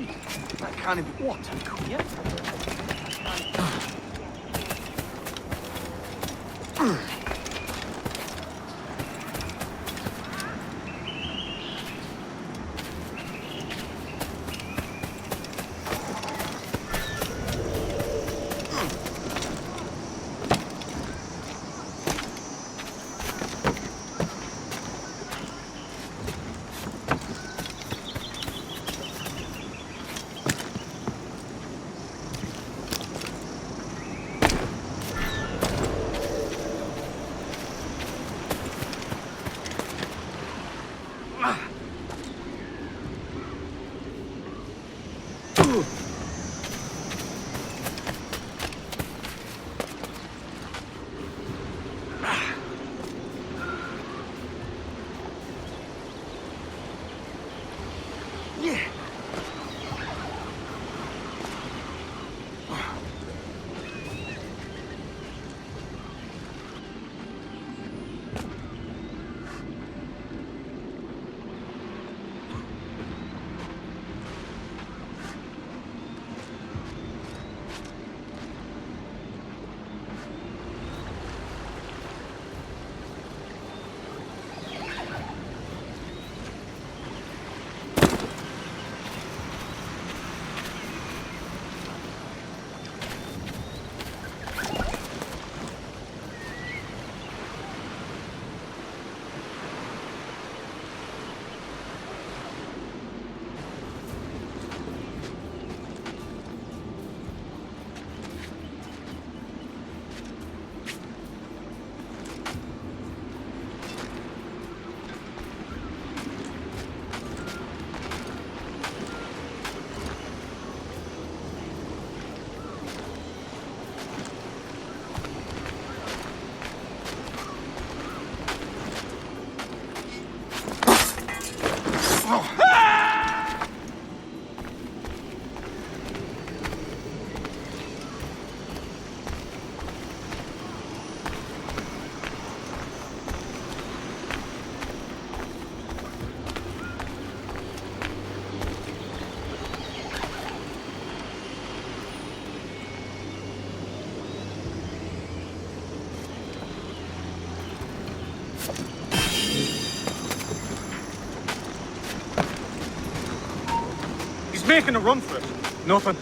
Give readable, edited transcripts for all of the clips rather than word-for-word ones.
That can't be... What? Yeah? He's making a run for it. Nothing.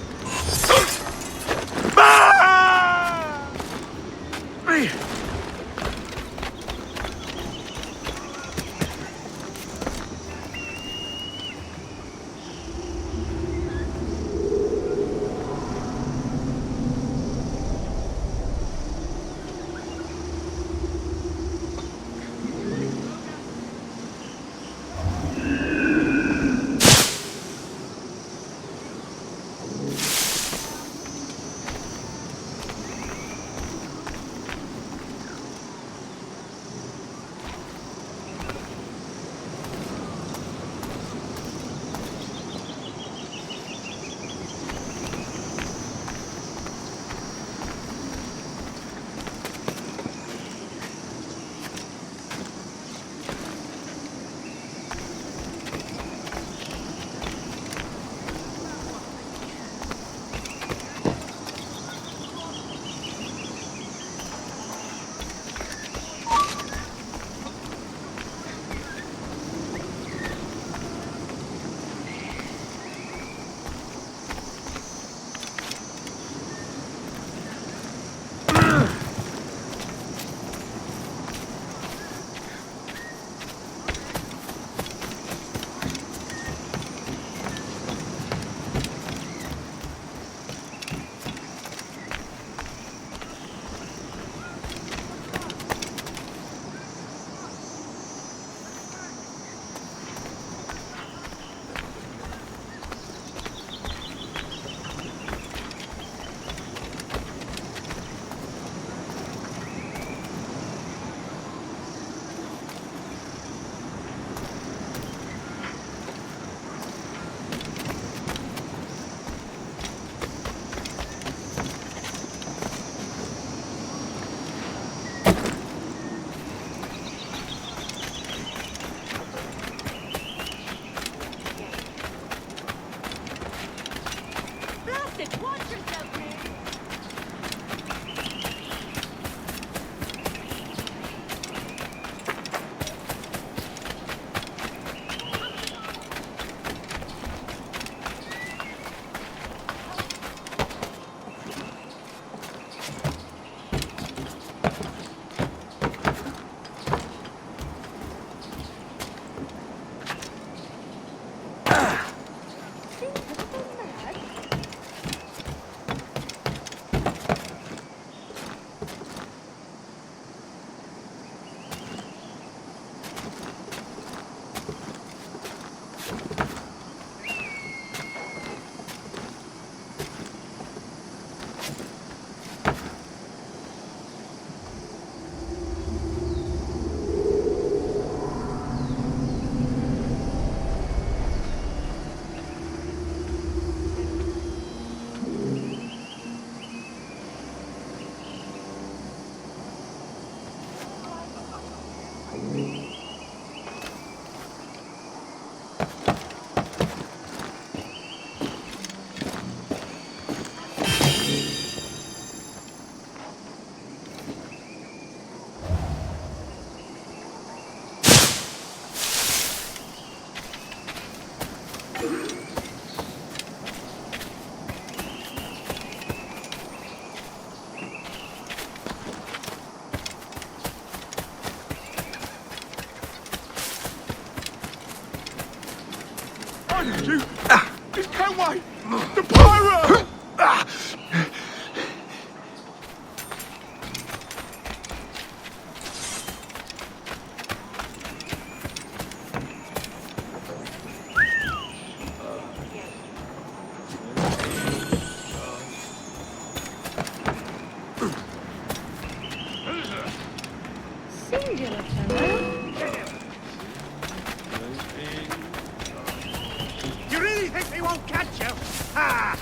You really think they won't catch you? Ha!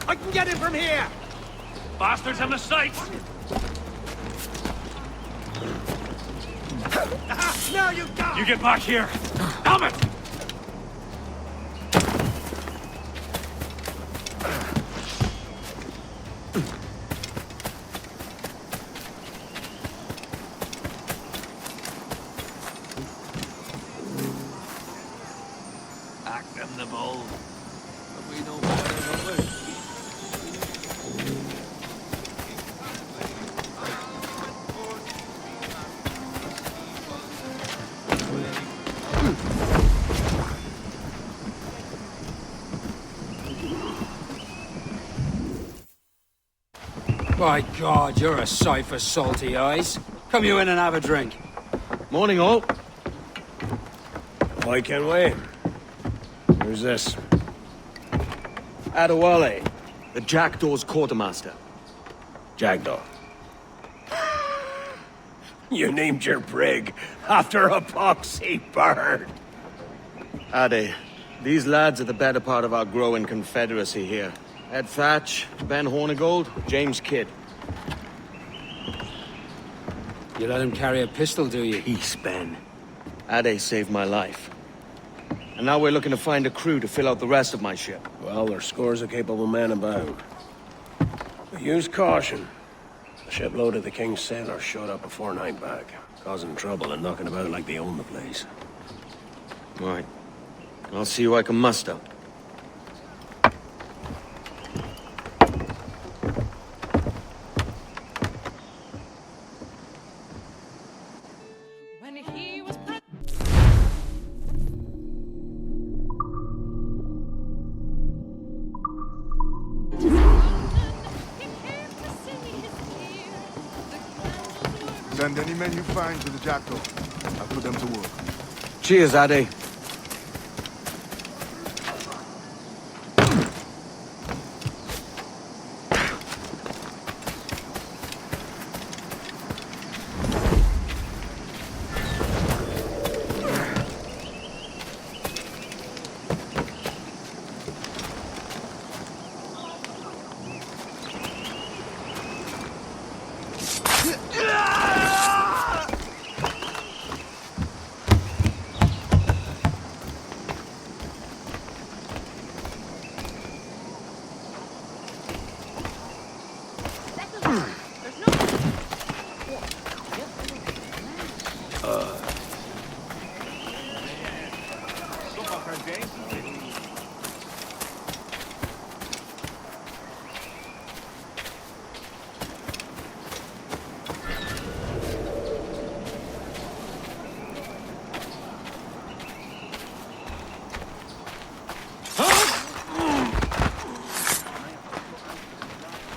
I can get him from here! Bastards in the sights! Now you go! You get back here! Damn it! Act them the bull. But we know better than we. By God, you're a sight for salty eyes. Come you in and have a drink. Morning, all. I can wait. Who's this? Adewale, the Jackdaw's quartermaster. Jackdaw. You named your brig after a poxy bird. Ade, these lads are the better part of our growing confederacy here. Ed Thatch, Ben Hornigold, James Kidd. You let him carry a pistol, do you? Peace, Ben. Ade saved my life. And now we're looking to find a crew to fill out the rest of my ship. Well, there's scores of capable men about. But use caution. The shipload of the King's sailors showed up before night back, causing trouble and knocking about like they own the place. Right. I'll see who I can muster. When he was Send any men you find to the Jackdaw. I'll put them to work. Cheers, Ade.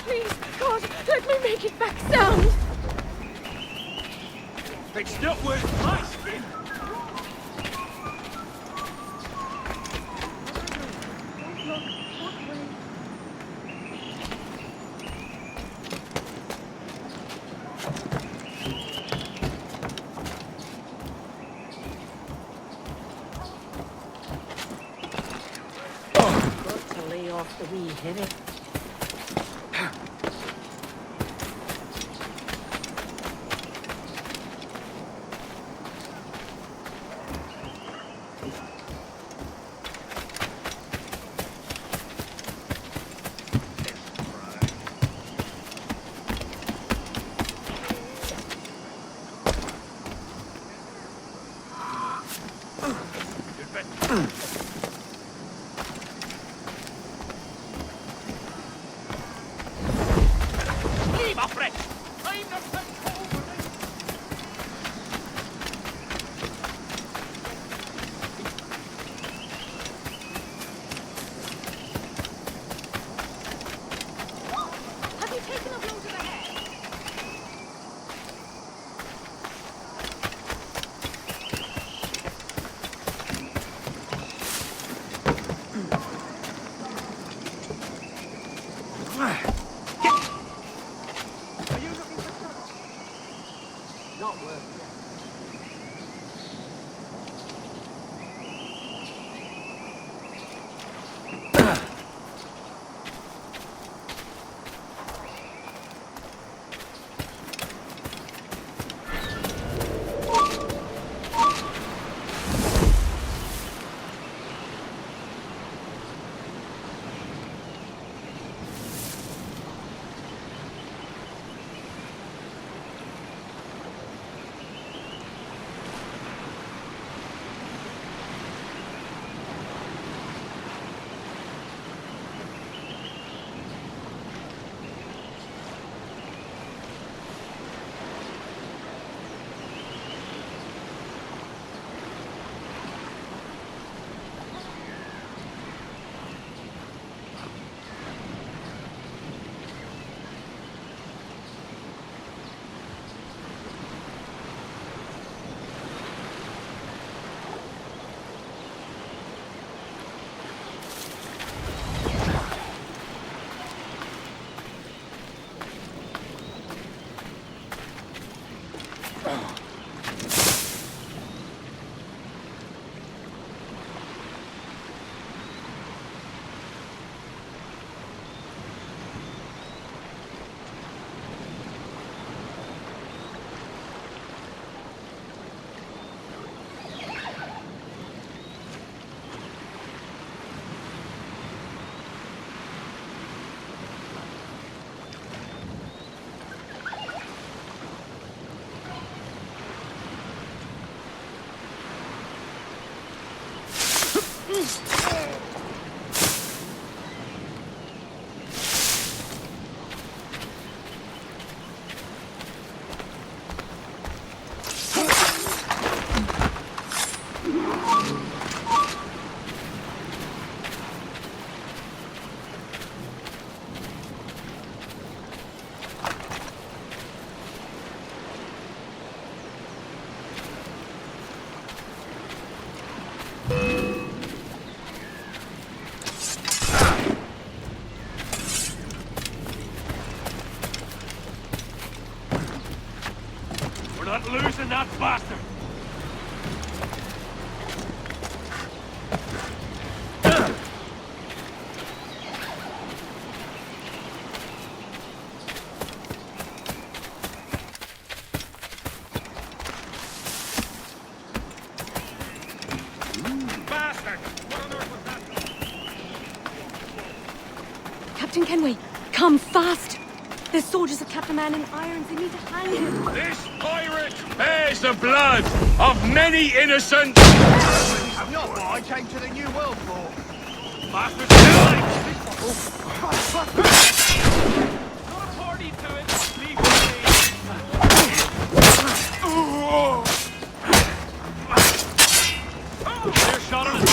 Please, God, let me make it back sound. It's not worth my skin! Got to lay off the wee headache. Leave, Alfred! I'm not over this! Have you taken a blow to the head? Are you losing that bastard! Bastard! What on earth was that? Captain Kenway, come fast! There's soldiers have kept a man in irons. They need to hang him. This pirate bears the blood of many innocent Not what I came to the New World for. bastards. Not a party to it. Leave me. Clear shot on it.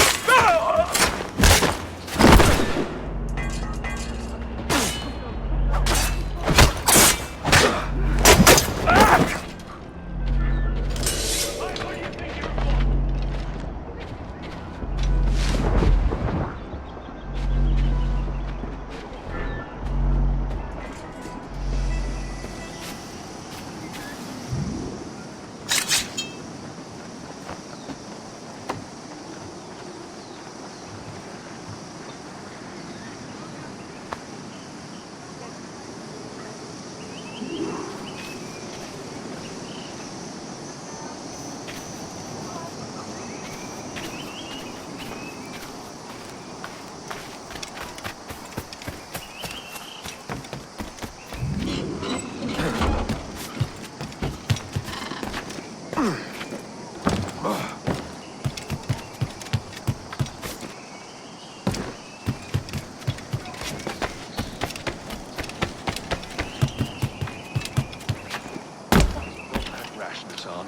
Rashness on.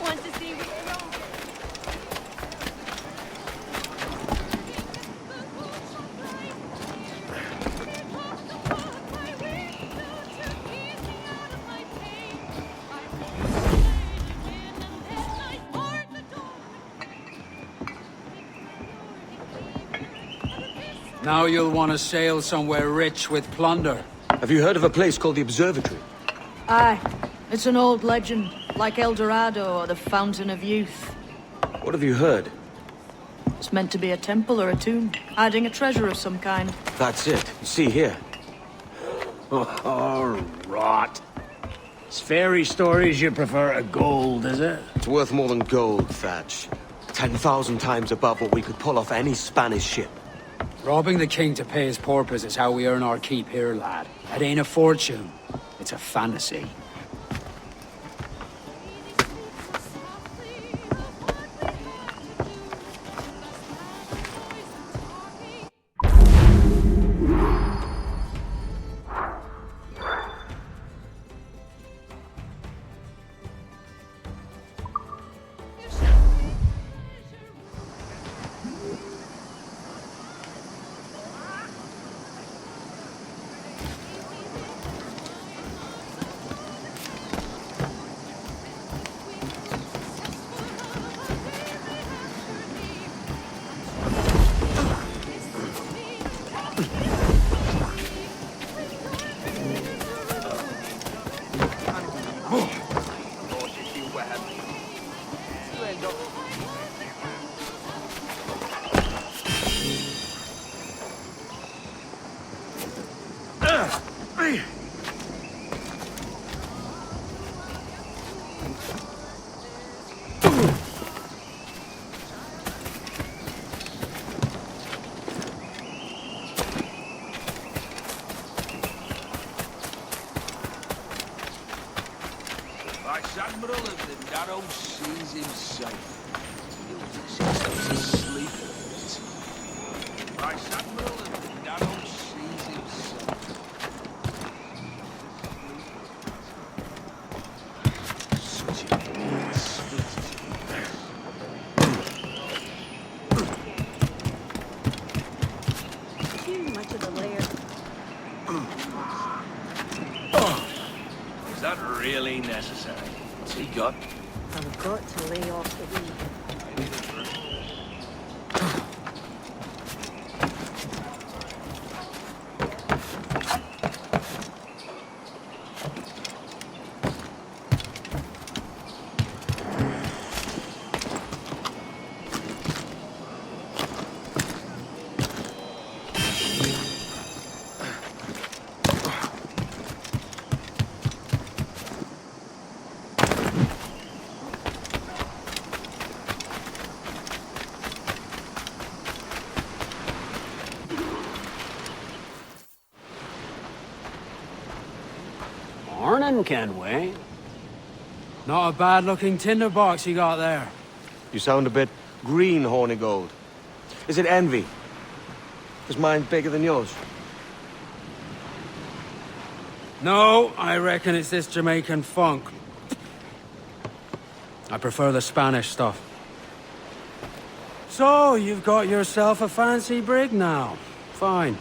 Want to see what Now you'll want to sail somewhere rich with plunder. Have you heard of a place called the Observatory? Aye. It's an old legend, like El Dorado or the Fountain of Youth. What have you heard? It's meant to be a temple or a tomb, hiding a treasure of some kind. That's it. See here. Oh, rot. It's fairy stories you prefer to gold, is it? It's worth more than gold, Thatch. 10,000 times above what we could pull off any Spanish ship. Robbing the king to pay his porpoise is how we earn our keep here, lad. It ain't a fortune. It's a fantasy. Vice-Admiral of the narrow seas himself. He'll just himself asleep at it. Vice-Admiral of the narrow seas himself. Such a too much of the layer? Is that really necessary? What's he got? I've got to lay off the weed. cannon, Kenway. Not a bad-looking tinderbox you got there. You sound a bit green, Hornigold. Is it envy? Is mine bigger than yours? No, I reckon it's this Jamaican funk. I prefer the Spanish stuff. So, you've got yourself a fancy brig now. Fine.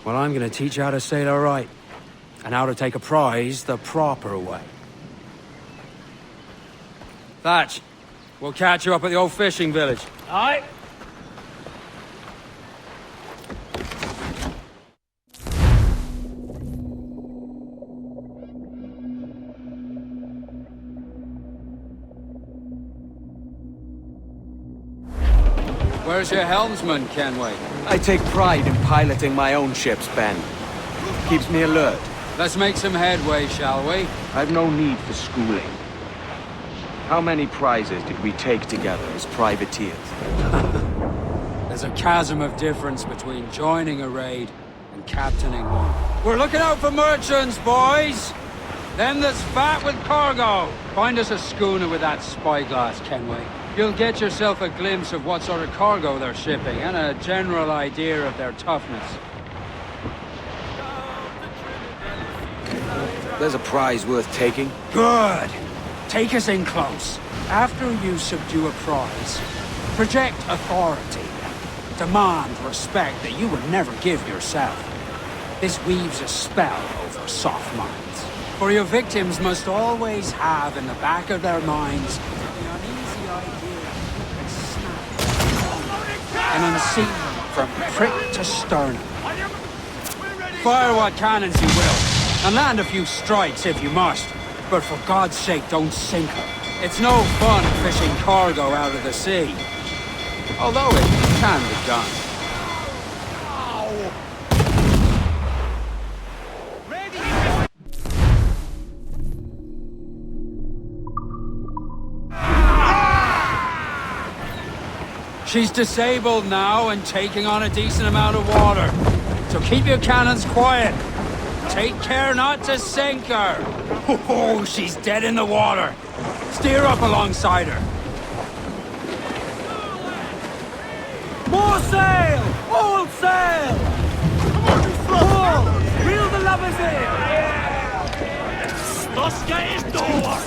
Well, I'm gonna teach you how to sail her right. And how to take a prize the proper way. Thatch, we'll catch you up at the old fishing village. Aye. Where's your helmsman, Kenway? I take pride in piloting my own ships, Ben. Keeps me alert. Let's make some headway, shall we? I've no need for schooling. How many prizes did we take together as privateers? There's a chasm of difference between joining a raid and captaining one. We're looking out for merchants, boys! Them that's fat with cargo. Find us a schooner with that spyglass, Kenway. You'll get yourself a glimpse of what sort of cargo they're shipping and a general idea of their toughness. There's a prize worth taking. Good! Take us in close. After you subdue a prize, project authority. Demand respect that you would never give yourself. This weaves a spell over soft minds. For your victims must always have in the back of their minds the uneasy idea that snap and unseat them from prick to sternum. Fire what cannons you will, and land a few strikes if you must. But for God's sake, don't sink her. It's no fun fishing cargo out of the sea. Although it can be done. She's disabled now and taking on a decent amount of water. So keep your cannons quiet. Take care not to sink her. Oh, she's dead in the water. Steer up alongside her. More sail! All sail! Pull! Reel the lubbers in! Tosca is door!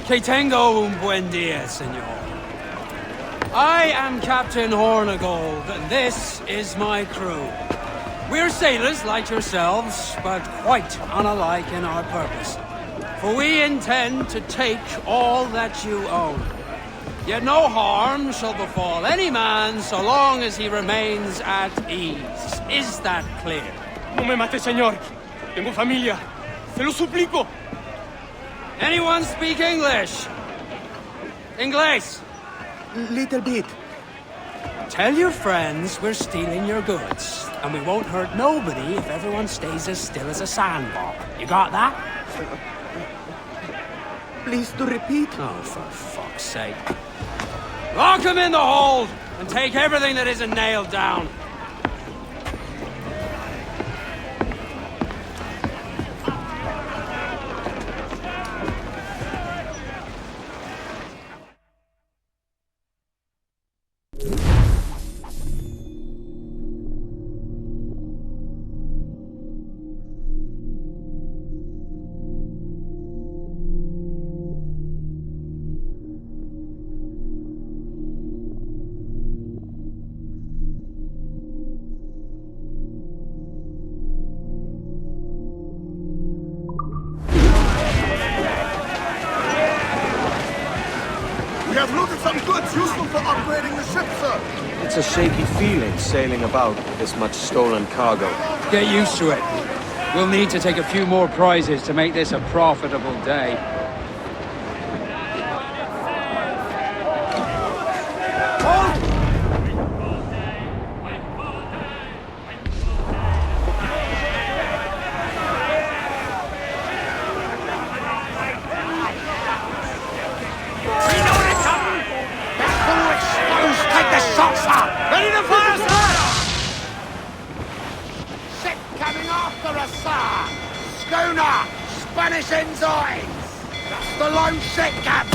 Que tengo un buen dia, senor. I am Captain Hornigold, and this is my crew. We're sailors like yourselves, but quite unalike in our purpose. For we intend to take all that you own. Yet no harm shall befall any man so long as he remains at ease. Is that clear? No me mate, señor. Tengo familia. Se lo suplico. Anyone speak English? English? Little bit. Tell your friends we're stealing your goods, and we won't hurt nobody if everyone stays as still as a sandbar. You got that? Please to repeat. Oh, for fuck's sake. Lock him in the hold, and take everything that isn't nailed down. We have looted some goods useful for upgrading the ship, sir. It's a shaky feeling sailing about with this much stolen cargo. Get used to it. We'll need to take a few more prizes to make this a profitable day. Schooner! Spanish ensigns! That's the lone ship, Cap!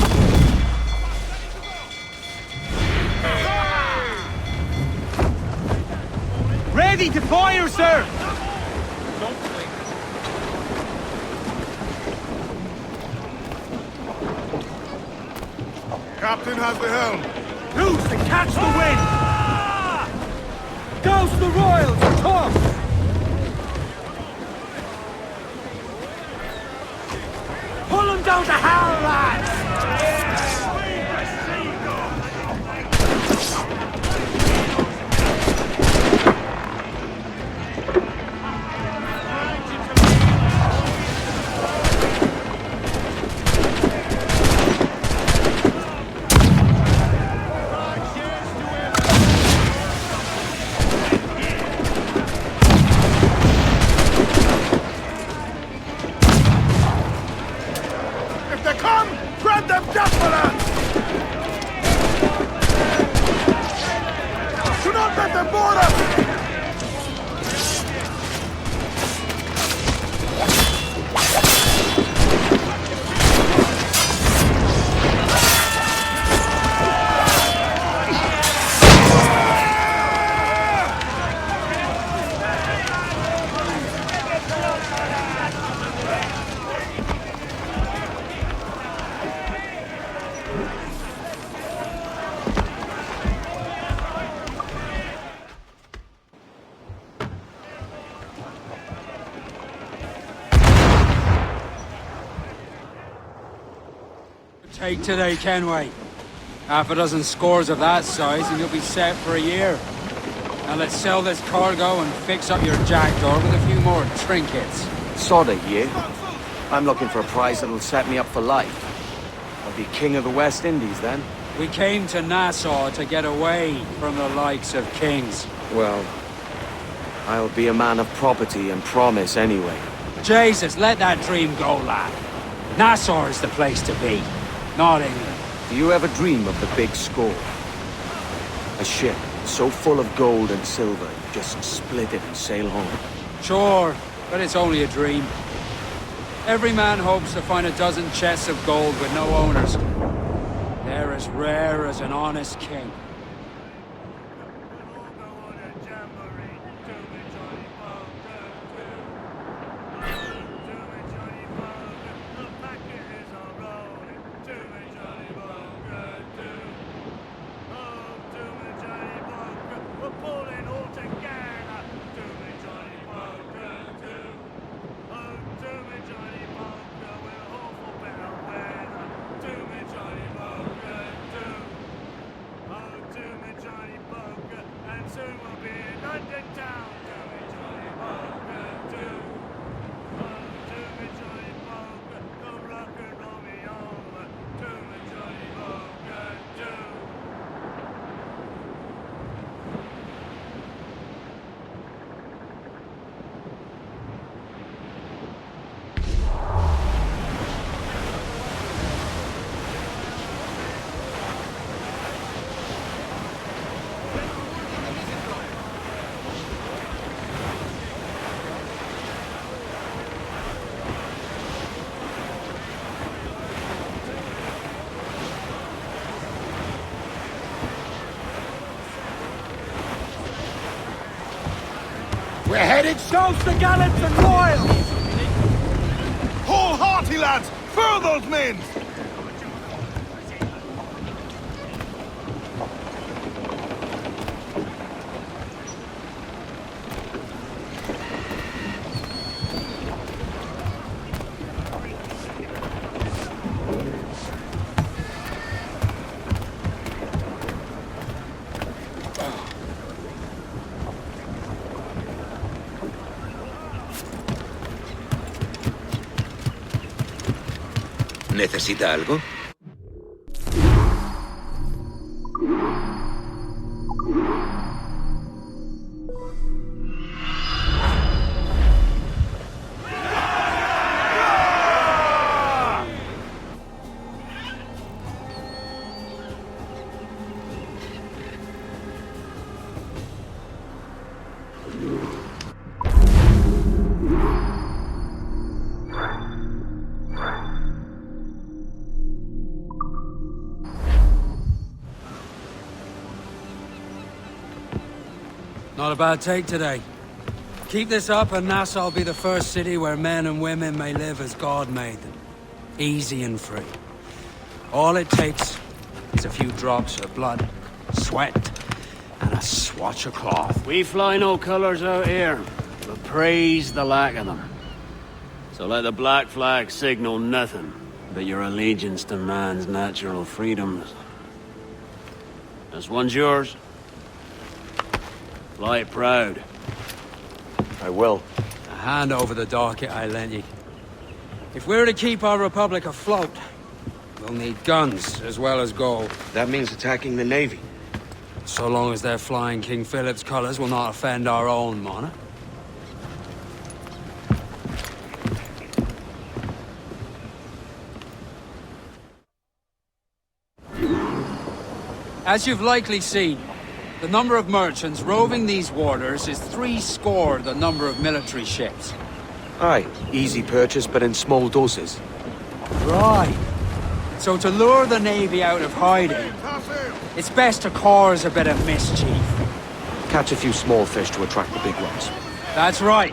Ready to fire, sir! Captain has the helm. Loose and catch the wind! Douse the royals, Tom! Pull them down to hell, lads! Take today, Kenway. Half a dozen scores of that size and you'll be set for a year. Now let's sell this cargo and fix up your jackdaw with a few more trinkets. Sorta, yeah. I'm looking for a prize that'll set me up for life. I'll be king of the West Indies then. We came to Nassau to get away from the likes of kings. Well, I'll be a man of property and promise anyway. Jesus, let that dream go, lad. Nassau is the place to be, not England. Do you ever dream of the big score? A ship so full of gold and silver, you just split it and sail home. Sure, but it's only a dream. Every man hopes to find a dozen chests of gold with no owners. They're as rare as an honest king. We're headed south to Gallants and Royals! Hold hearty, lads! Furl those men! ¿Necesita algo? Not a bad take today. Keep this up and Nassau will be the first city where men and women may live as God made them. Easy and free. All it takes is a few drops of blood, sweat, and a swatch of cloth. We fly no colors out here, but praise the lack of them. So let the black flag signal nothing but your allegiance to man's natural freedoms. This one's yours. Fly it proud. I will. A hand over the docket I lent you. If we're to keep our republic afloat, we'll need guns as well as gold. That means attacking the Navy. So long as they're flying King Philip's colours will not offend our own monarch. As you've likely seen, the number of merchants roving these waters is 70 the number of military ships. Aye, easy purchase, but in small doses. Right. So to lure the Navy out of hiding, it's best to cause a bit of mischief. Catch a few small fish to attract the big ones. That's right.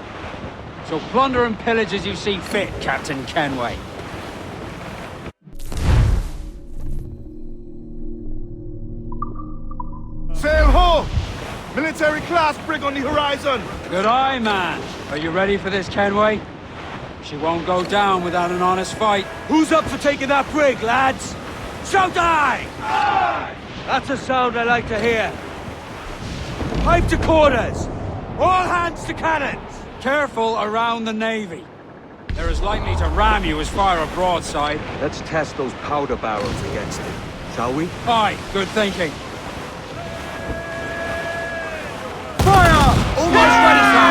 So plunder and pillage as you see fit, Captain Kenway. Sail ho! Military class brig on the horizon! Good eye, man. Are you ready for this, Kenway? She won't go down without an honest fight. Who's up for taking that brig, lads? Shout aye! Aye! That's a sound I like to hear. Pipe to quarters! All hands to cannons! Careful around the Navy. They're as likely to ram you as fire a broadside. Let's test those powder barrels against it, shall we? Aye, good thinking. Almost ready, sir!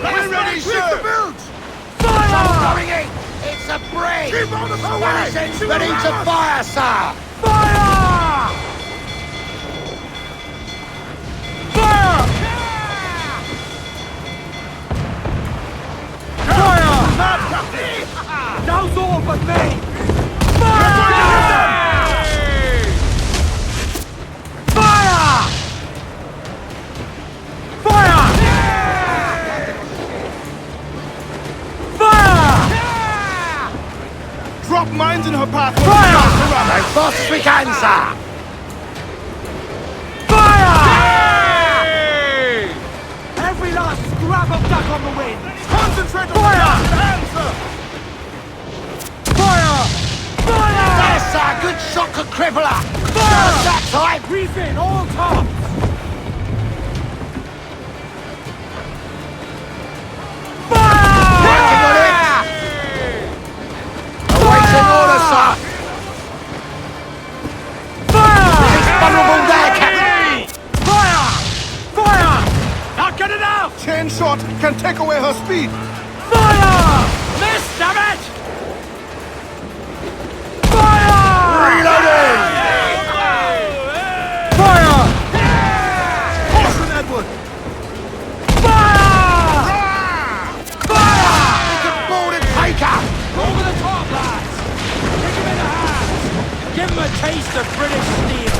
We're ready, sir! Fire! Going in! It's a brig! Keep on the way! Spanish ready to fire, sir! Fire! Fire! Fire! Now's all but me! Fire! Fire! Fire! Fire! Drop mines in her path! As fast as we can, sir! Fire! Every last scrap of duck on the wind! Concentrate on Fire! the answer! Fire! Fire! Yes, sir! Good shot could cripple her! Fire! Just that time! Reef in all tops! Working on it! Awaiting orders, sir! It's vulnerable there, Captain! Fire! Fire! Not good enough! Chain shot can take away her speed! Fire! Miss, damn it! Fire! Reloading! Fire! Caution, Edward! Fire! Fire! We can board and take her! Over the top, lads! Kick him in the hands! Give him a taste of British steel!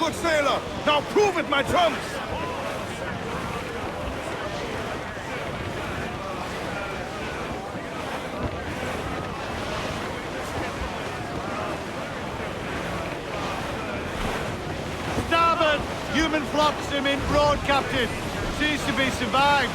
good sailor. Now prove it, my chums. Starboard! Human flotsam in broad, Captain. Seems to be survived.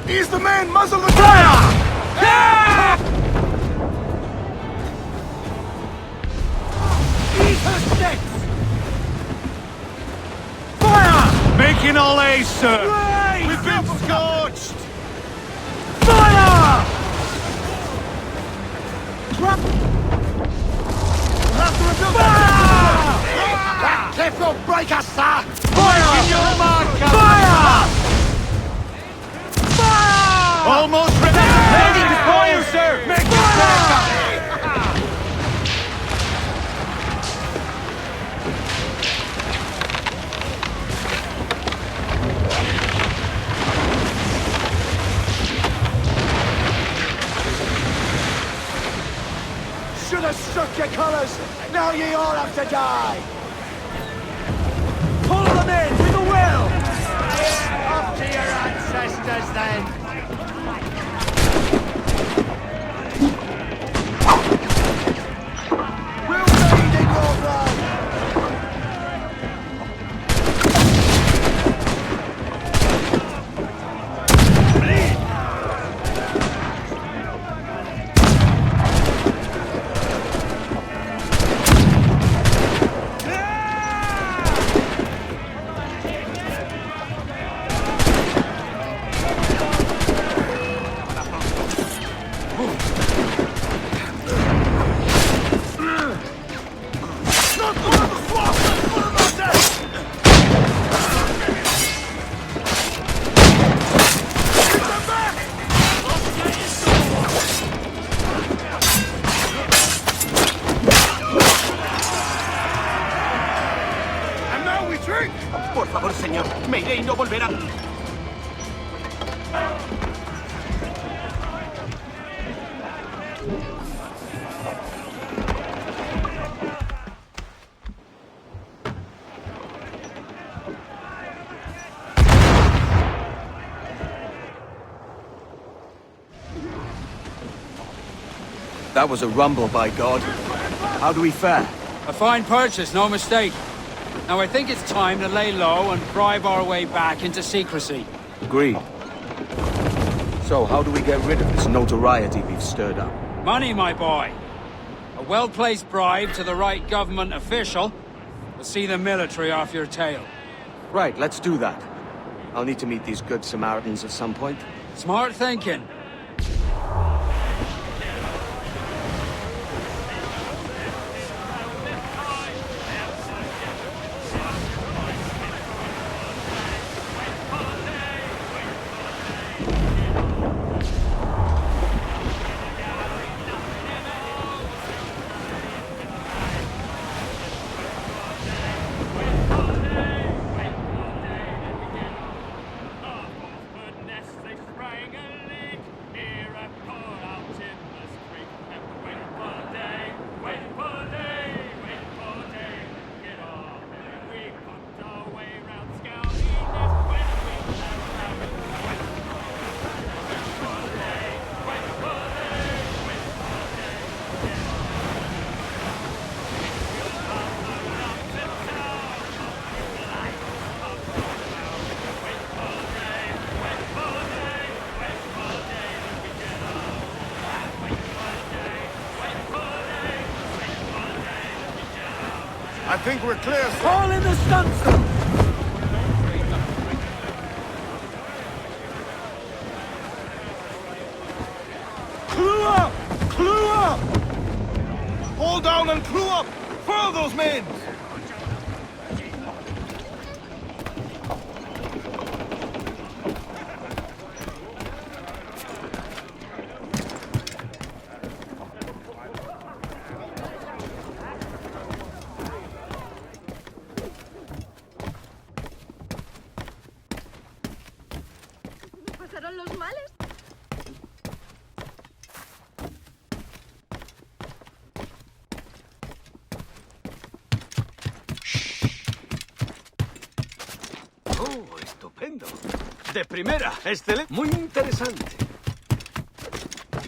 Ease the man, muzzle the fire! Ease her sticks! Fire! Making all A's, sir! Right. We've been scorched! Fire! Drop! Fire! That cliff will break us, sir! Fire! In your mark, Captain! Fire! Almost ready! Ready to fire, sir! Make it fire! Should have struck your colours! Now ye all have to die! Pull them in with a will! Up to your ancestors, then! We'll bathe in your blood! Por favor, señor, me iré y no volverá. That was a rumble, by God. How do we fare? A fine purchase, no mistake. Now I think it's time to lay low and bribe our way back into secrecy. Agreed. So, how do we get rid of this notoriety we've stirred up? Money, my boy. A well-placed bribe to the right government official will see the military off your tail. Right, let's do that. I'll need to meet these good Samaritans at some point. Smart thinking. I think we're clear, sir. Call in the stunster! Clue up! Clue up! Hold down and clue up! Furl those men! ¿Pasaron los males? Oh, estupendo. De primera, excelente. Muy interesante.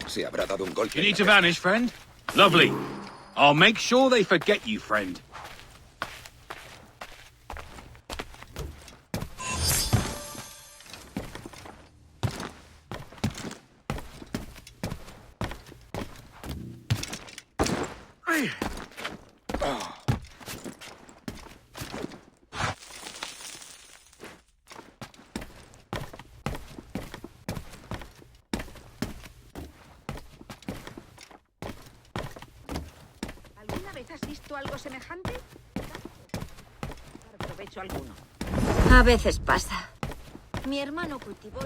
Se habrá dado un golpe. You need to vanish, friend? Lovely. I'll make sure they forget you, friend. ¿Alguna vez has visto algo semejante? Dar provecho alguno. A veces pasa. Mi hermano cultivó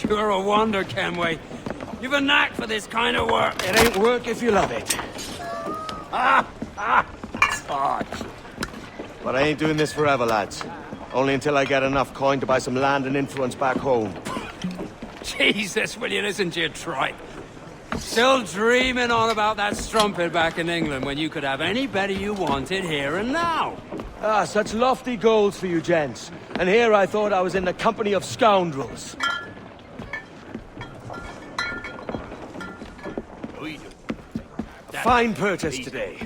You're a wonder, Kenway. You've a knack for this kind of work. It ain't work if you love it. Fudge. But I ain't doing this forever, lads. Only until I get enough coin to buy some land and influence back home. Jesus, will you listen to your tripe? Still dreaming on about that strumpet back in England when you could have any Betty you wanted here and now. Ah, such lofty goals for you gents. And here I thought I was in the company of scoundrels. Fine purchase today.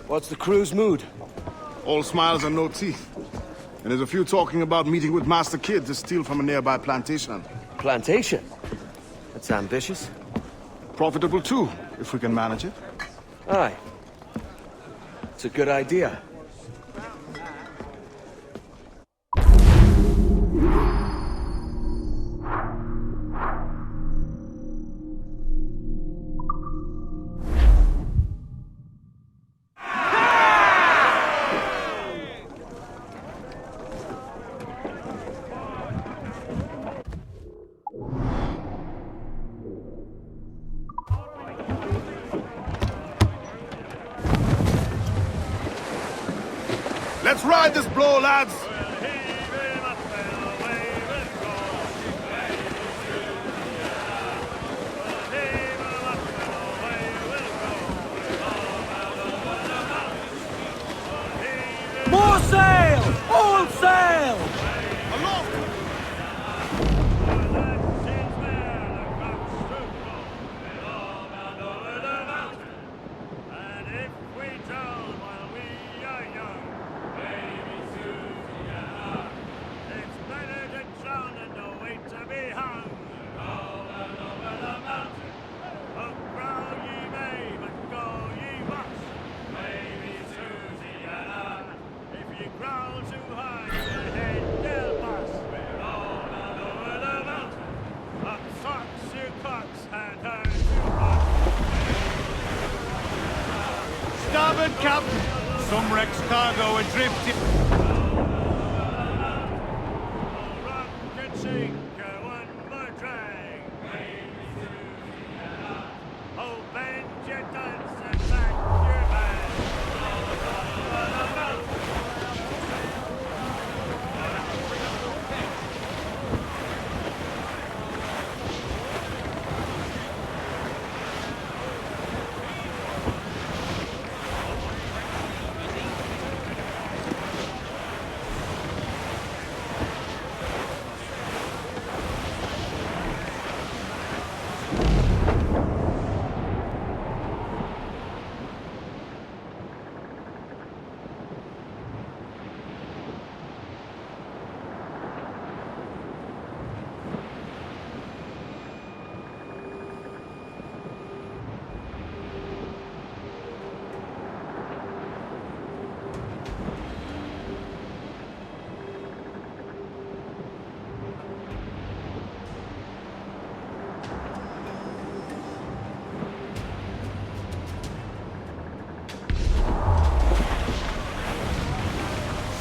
What's the crew's mood? All smiles and no teeth. And there's a few talking about meeting with Master Kid to steal from a nearby plantation. Plantation? That's ambitious. Profitable too, if we can manage it. Aye. It's a good idea. Let's ride this blow, lads! More sail! All sail! Starboard, Captain! Some wreck's cargo adrift.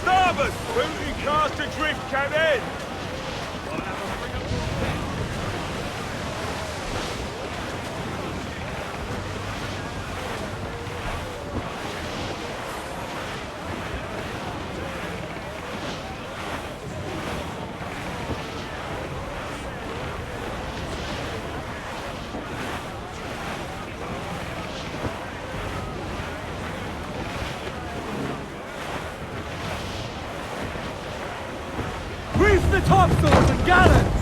Starboard! Booty cast adrift, Captain! Reef the topsails and gallants!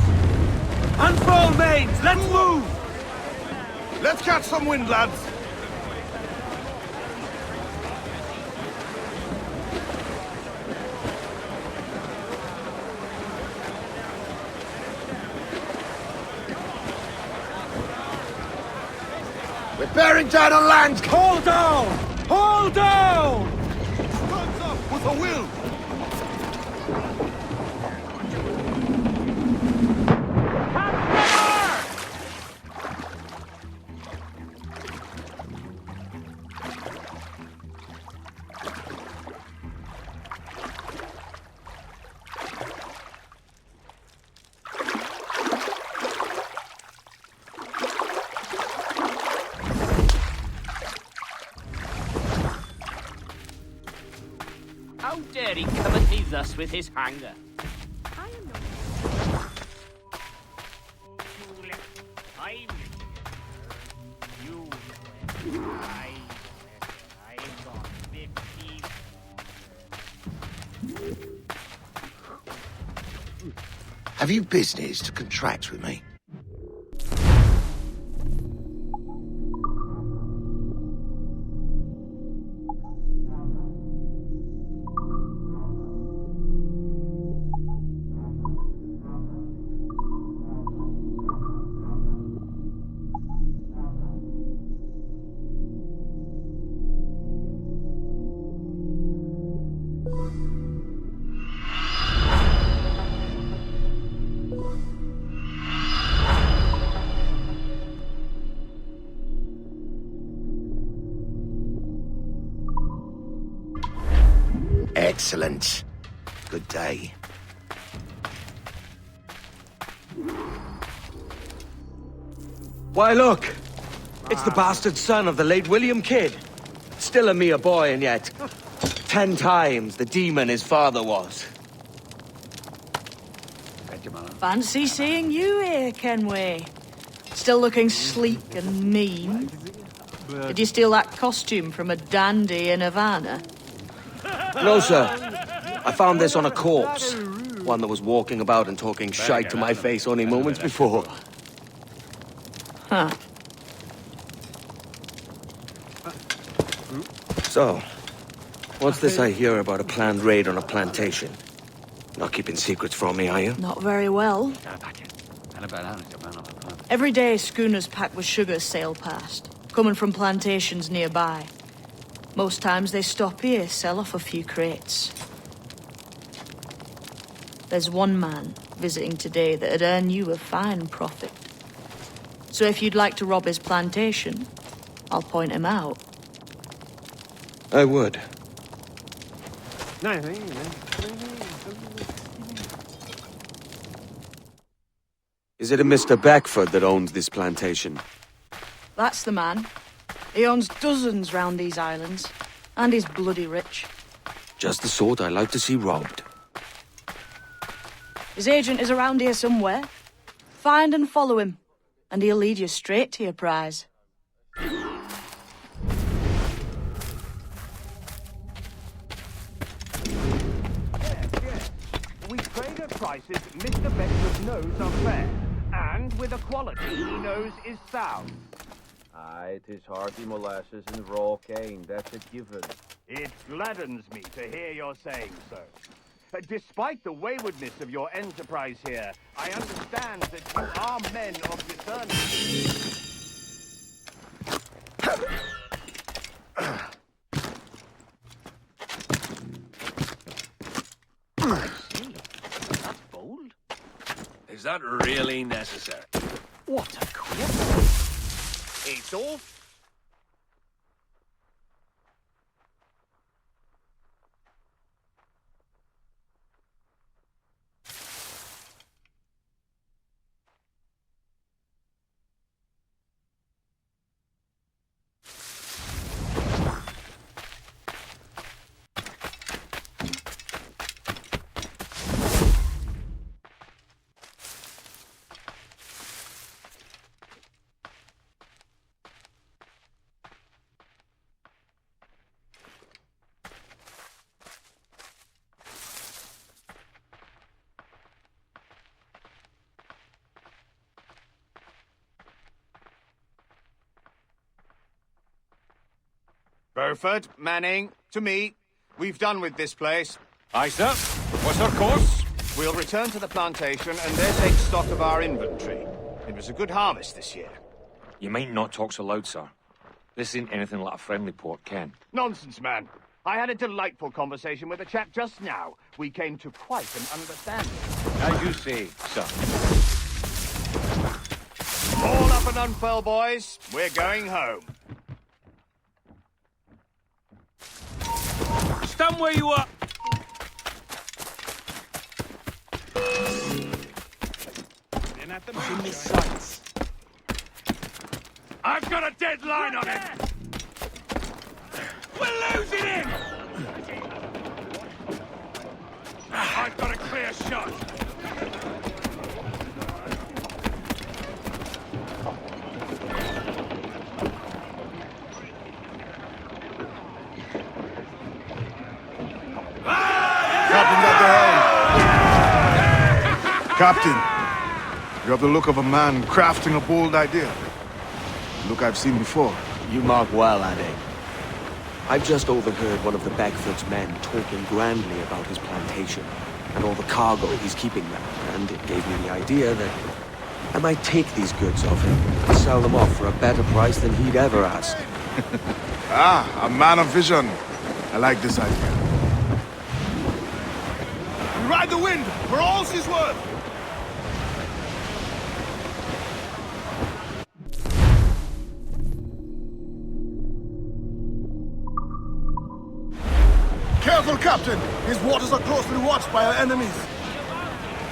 Unfurl mains, let's move! Let's catch some wind, lads! We're bearing down on land! Hold down! Hold down! Guns up with a will! How dare he come at me thus with his hanger? I am not. Have you business to contract with me? Excellent. Good day. Why, look! It's the bastard son of the late William Kidd. Still a mere boy, and yet 10 times the demon his father was. Fancy seeing you here, Kenway. Still looking sleek and mean. Did you steal that costume from a dandy in Havana? No, sir. I found this on a corpse. One that was walking about and talking shite to my face only moments before. Huh. So, what's this I hear about a planned raid on a plantation? Not keeping secrets from me, are you? Not very well. Every day, schooners packed with sugar sail past, coming from plantations nearby. Most times they stop here, sell off a few crates. There's one man visiting today that'd earn you a fine profit. So if you'd like to rob his plantation, I'll point him out. I would. Is it a Mr. Beckford that owns this plantation? That's the man. He owns dozens round these islands, and he's bloody rich. Just the sort I like to see robbed. His agent is around here somewhere. Find and follow him, and he'll lead you straight to your prize. We trade at prices Mr. Beckford knows are fair, and with a quality he knows is sound. Aye, 'tis hearty molasses and raw cane, that's a given. It gladdens me to hear you're saying so. Despite the waywardness of your enterprise here, I understand that you are men of discernment. That's bold. Is that really necessary? What a quip! It's all... Burford, Manning, to me. We've done with this place. Aye, sir. What's our course? We'll return to the plantation and there take stock of our inventory. It was a good harvest this year. You might not talk so loud, sir. This ain't anything like a friendly port, Ken. Nonsense, man. I had a delightful conversation with a chap just now. We came to quite an understanding. As you say, sir. All up and unfurl, boys. We're going home. Stand where you are. In the sights. I've got a deadline on him! We're losing him! I've got a clear shot. Captain at the helm. Captain, you have the look of a man crafting a bold idea. Look I've seen before. You mark well, Adé. I've just overheard one of the Beckford's men talking grandly about his plantation and all the cargo he's keeping there, and it gave me the idea that I might take these goods off him and sell them off for a better price than he'd ever ask. Ah, a man of vision. I like this idea. We ride the wind for all she's worth. Careful, Captain! These waters are closely watched by our enemies.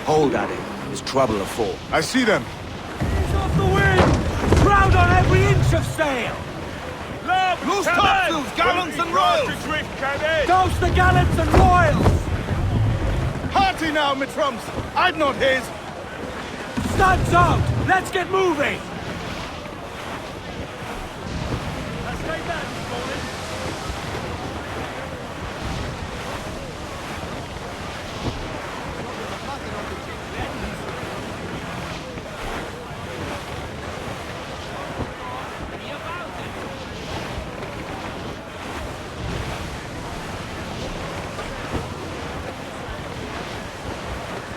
Hold, Adé. There's trouble afoot. I see them. Ease off the wind! Crowd on every inch of sail! Low! up! Loose Come topsails, in! gallants and royals! Drift, come in! Douse the gallants and royals! Hearty now, my trumps! I'd not haze! Studs out! Let's get moving!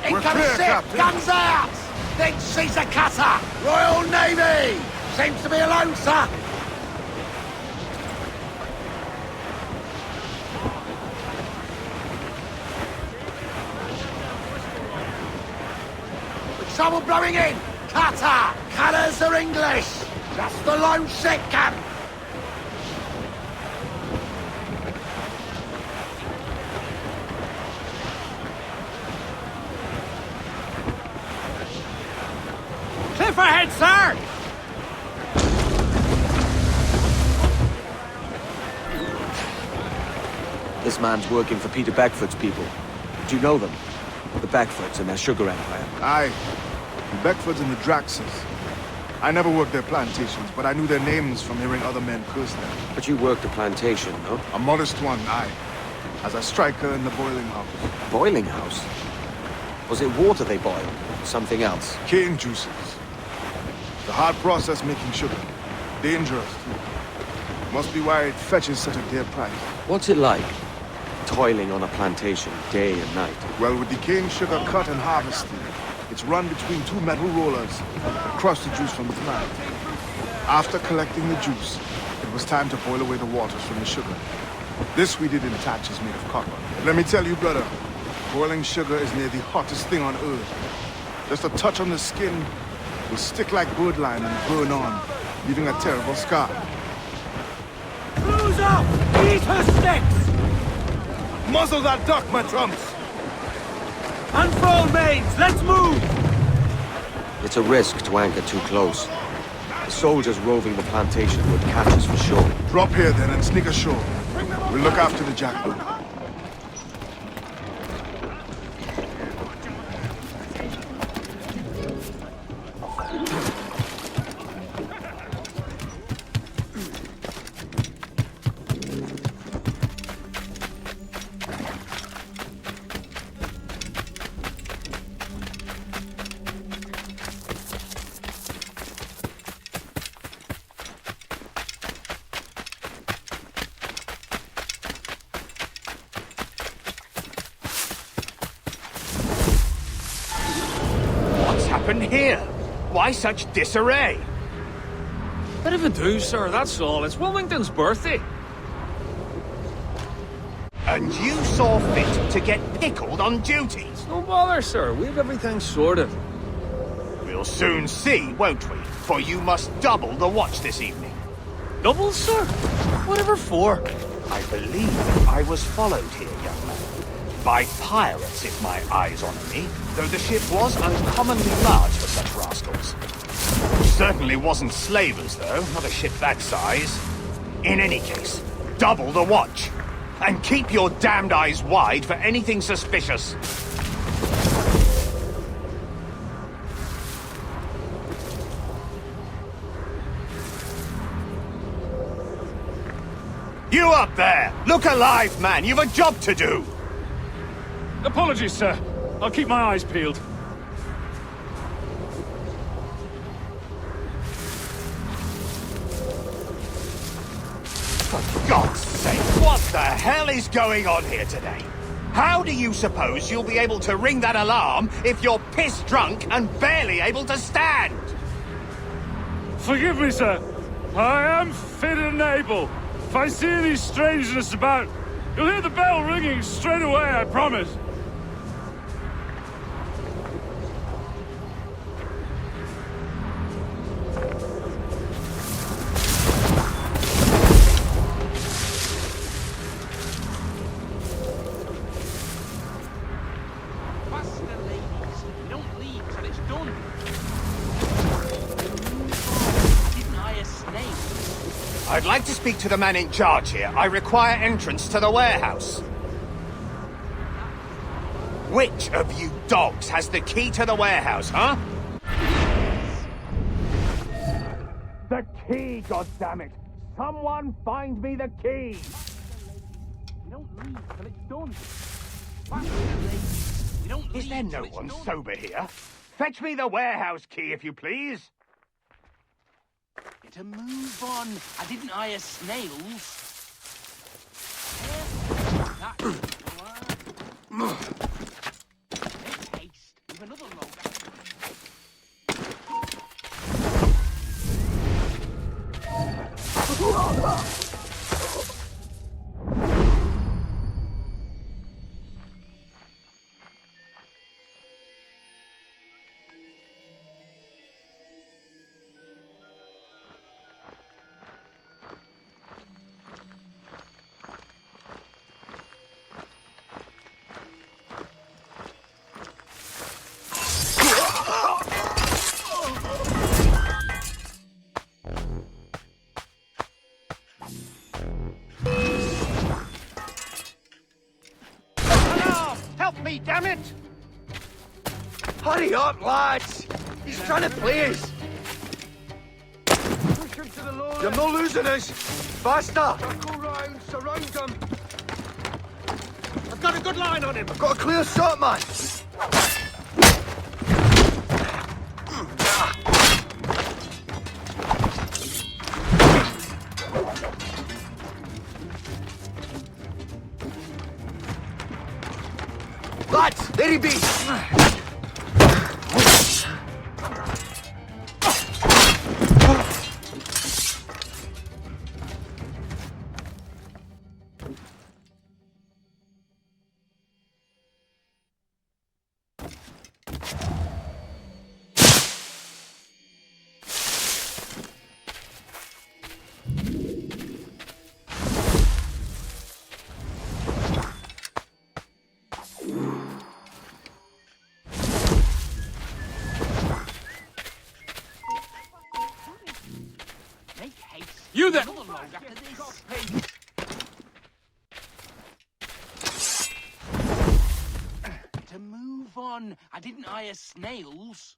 Incoming ship! Guns out! Think she's a cutter! Royal Navy! Seems to be alone, sir! Trouble blowing in! Cutter! Colours are English! Just the lone ship, Cap! Cliff ahead, sir! This man's working for Peter Beckford's people. Do you know them? The Beckfords and their sugar empire. Aye. The Beckfords and the Draxes. I never worked their plantations, but I knew their names from hearing other men curse them. But you worked a plantation, no? A modest one, aye. As a striker in the boiling house. Boiling house? Was it water they boiled? Something else? Cane juices. The hard process making sugar. Dangerous, too. Must be why it fetches such a dear price. What's it like? Toiling on a plantation, day and night. Well, with the cane sugar cut and harvested, it's run between two metal rollers that crush the juice from the plant. After collecting the juice, it was time to boil away the waters from the sugar. This we did in thatches made of copper. Let me tell you, brother, boiling sugar is near the hottest thing on earth. Just a touch on the skin will stick like birdlime and burn on, leaving a terrible scar. Cruise up! Eat her sticks! Muzzle that duck, my trumps! Unfurl mains! Let's move! It's a risk to anchor too close. The soldiers roving the plantation would catch us for sure. Drop here then and sneak ashore. We'll look after the jackboot. Here? Why such disarray? Bit of a do, sir, that's all. It's Wilmington's birthday. And you saw fit to get pickled on duty? No bother, sir. We have everything sorted. We'll soon see, won't we? For you must double the watch this evening. Double, sir? Whatever for? I believe I was followed here, young man. By pirates, if my eyes honour me, though the ship was uncommonly large for such rascals. Certainly wasn't slavers, though, not a ship that size. In any case, double the watch. And keep your damned eyes wide for anything suspicious. You up there! Look alive, man! You've a job to do! Apologies, sir. I'll keep my eyes peeled. For God's sake, what the hell is going on here today? How do you suppose you'll be able to ring that alarm if you're piss drunk and barely able to stand? Forgive me, sir. I am fit and able. If I see any strangeness about, you'll hear the bell ringing straight away, I promise. I'd like to speak to the man in charge here. I require entrance to the warehouse. Which of you dogs has the key to the warehouse, huh? The key, goddammit! Someone find me the key! We don't leave till it's done. Is there no one sober here? Fetch me the warehouse key, if you please. To move on. I didn't hire snails. Make haste. With another load. Damn it! Hurry up, lads! He's trying to play us! Push him to the Lord! You're not losing us! Faster! Circle round, surround them! I've got a good line on him! I've got a clear shot, man! Lads, there he be! You there! To move on. I didn't hire snails.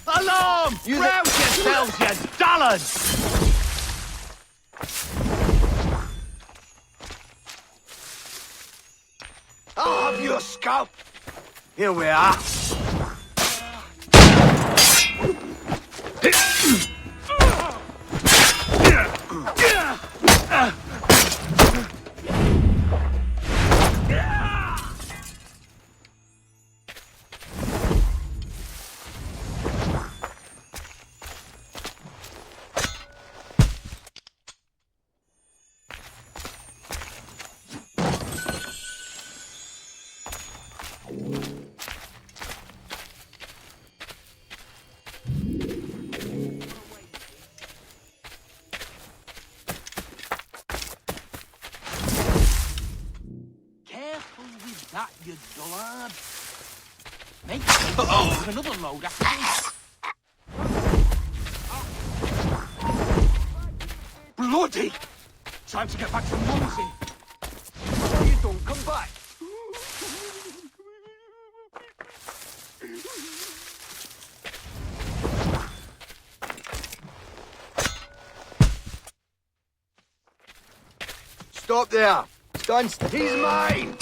Alarm! Rouse yourselves, you dullards! I'll have your scalp! Here we are. That, you dullard. Make haste. Another load after this. Bloody! Time to get back to Mumsy. What have you done? Come back! Stop there! Stand still! He's mine!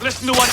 listen to what...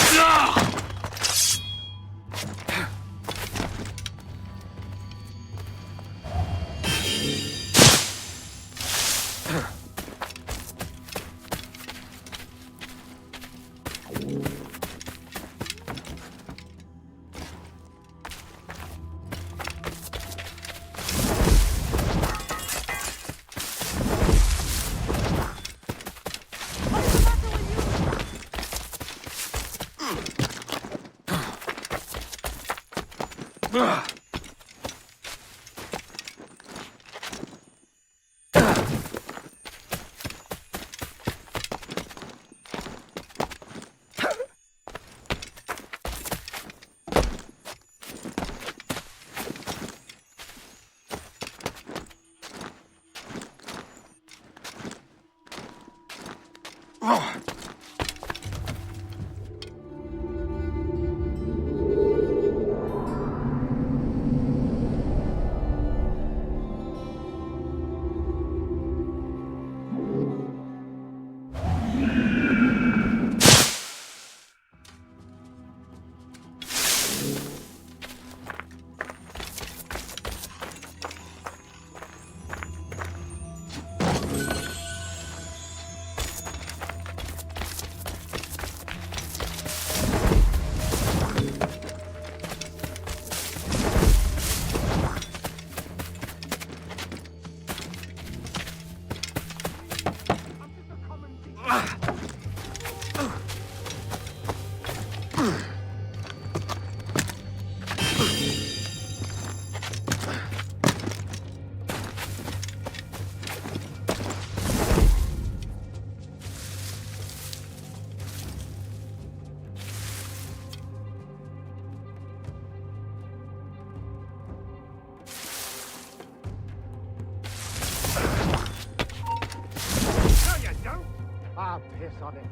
Ah, piss on it.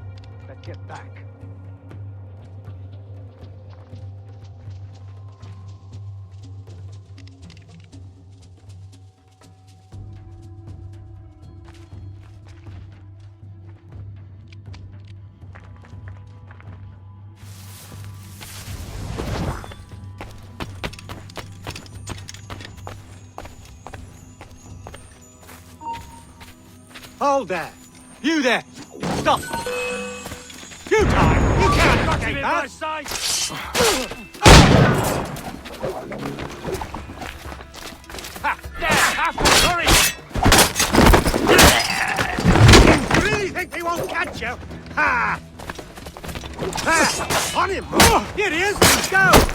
Let's get back. Hold there! You there! Stop! You die! You can't blockade that! Ha! There! After! Hurry! You really think they won't catch you? Ha! Ha! On him! Here he is! Let's go!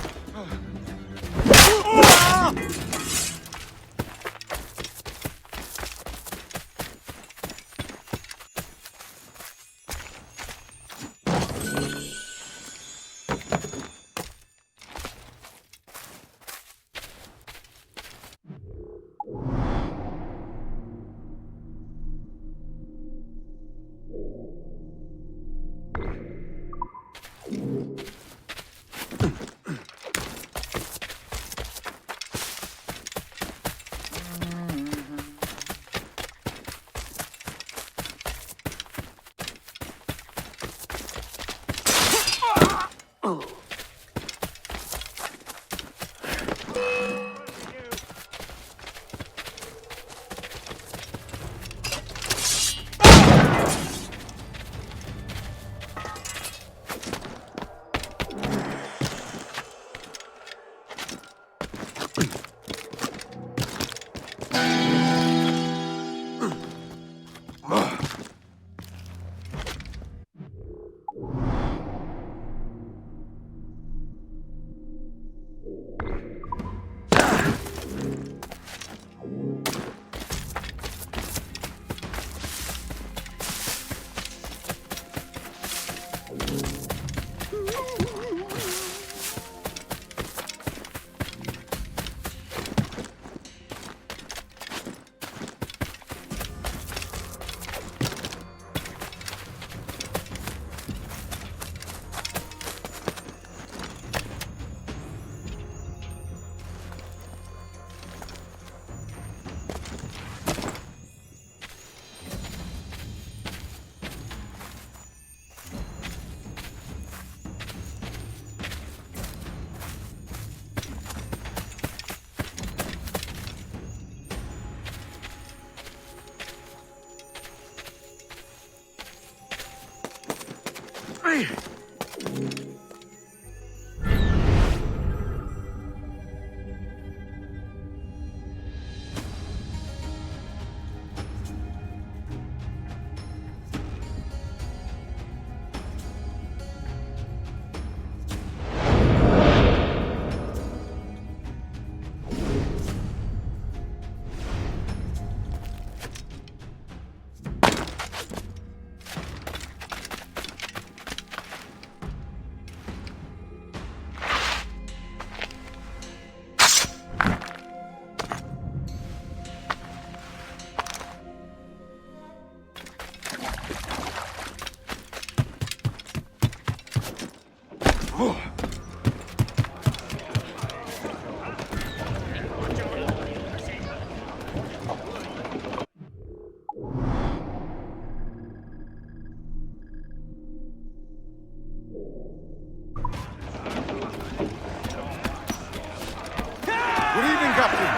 Good evening, Captain.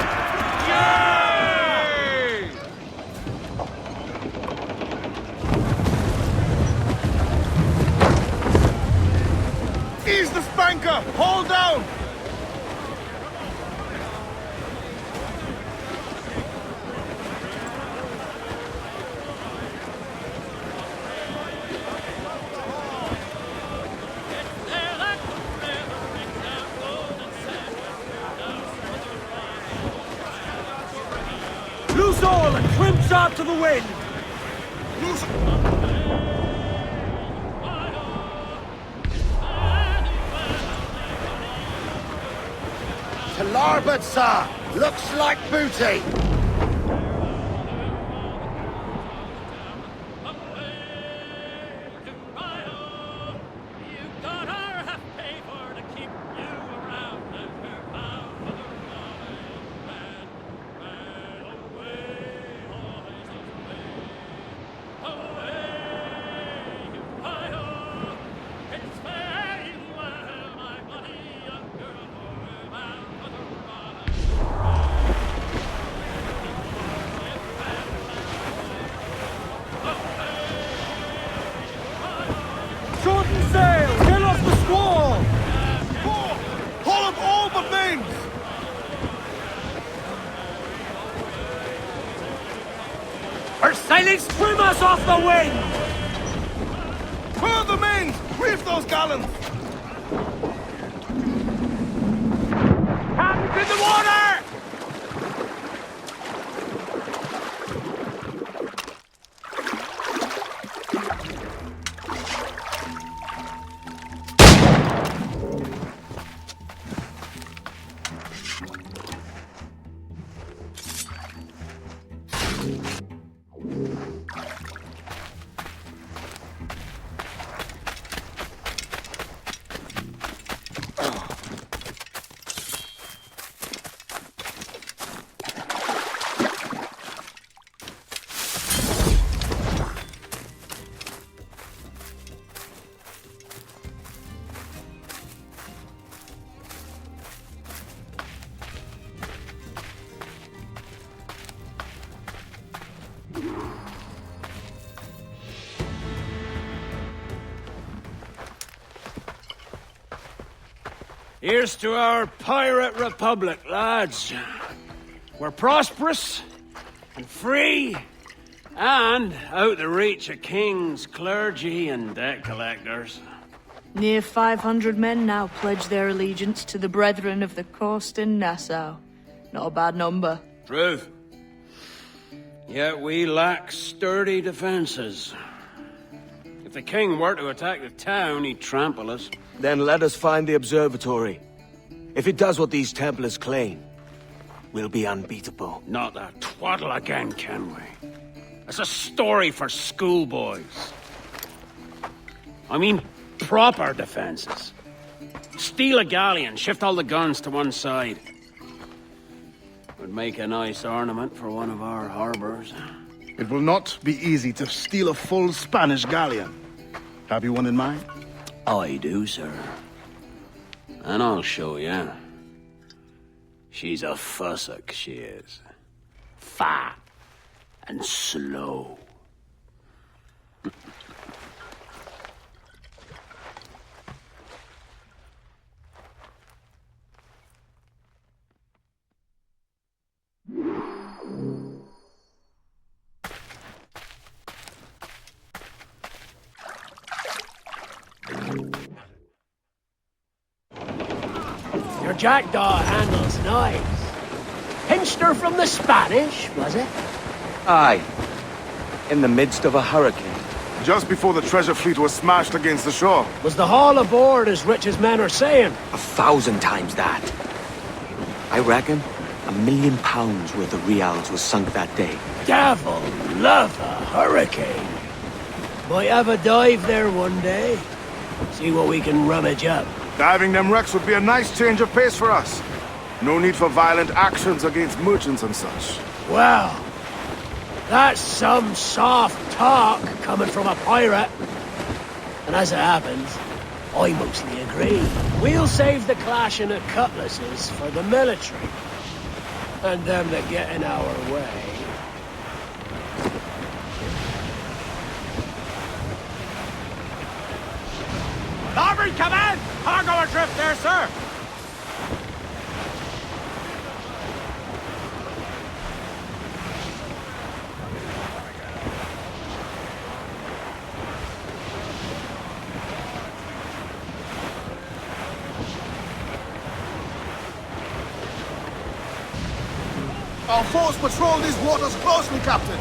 Ease the spanker! Hold down! Loose all and trim sharp to the wind! Loose... To larboard, sir! Looks like booty! Shorten sail! Get off the squall! Haul up all but mains! Her sailings trim us off the wind! Furl the mains! Reef those gallants! Hands in the water! Here's to our pirate republic, lads. We're prosperous and free and out the reach of kings, clergy, and debt collectors. Near 500 men now pledge their allegiance to the Brethren of the Coast in Nassau. Not a bad number. Truth. Yet we lack sturdy defenses. If the king were to attack the town, he'd trample us. Then let us find the observatory. If it does what these Templars claim, we'll be unbeatable. Not that twaddle again, can we? That's a story for schoolboys. I mean, proper defenses. Steal a galleon, shift all the guns to one side. Would make a nice ornament for one of our harbors. It will not be easy to steal a full Spanish galleon. Have you one in mind? I do, sir. And I'll show you. She's a fussock, she is. Fat and slow. jackdaw handles knives. Pinched her from the Spanish, was it? Aye. In the midst of a hurricane. Just before the treasure fleet was smashed against the shore. Was the haul aboard as rich as men are saying? 1,000 times that. I reckon £1 million worth of reals was sunk that day. Devil love a hurricane. Might have a dive there one day. See what we can rummage up. Diving them wrecks would be a nice change of pace for us. No need for violent actions against merchants and such. Well, that's some soft talk coming from a pirate. And as it happens, I mostly agree. We'll save the clashing of cutlasses for the military. And them that get in our way. Larboard command! Cargo adrift there, sir! Our force patrol these waters closely, Captain.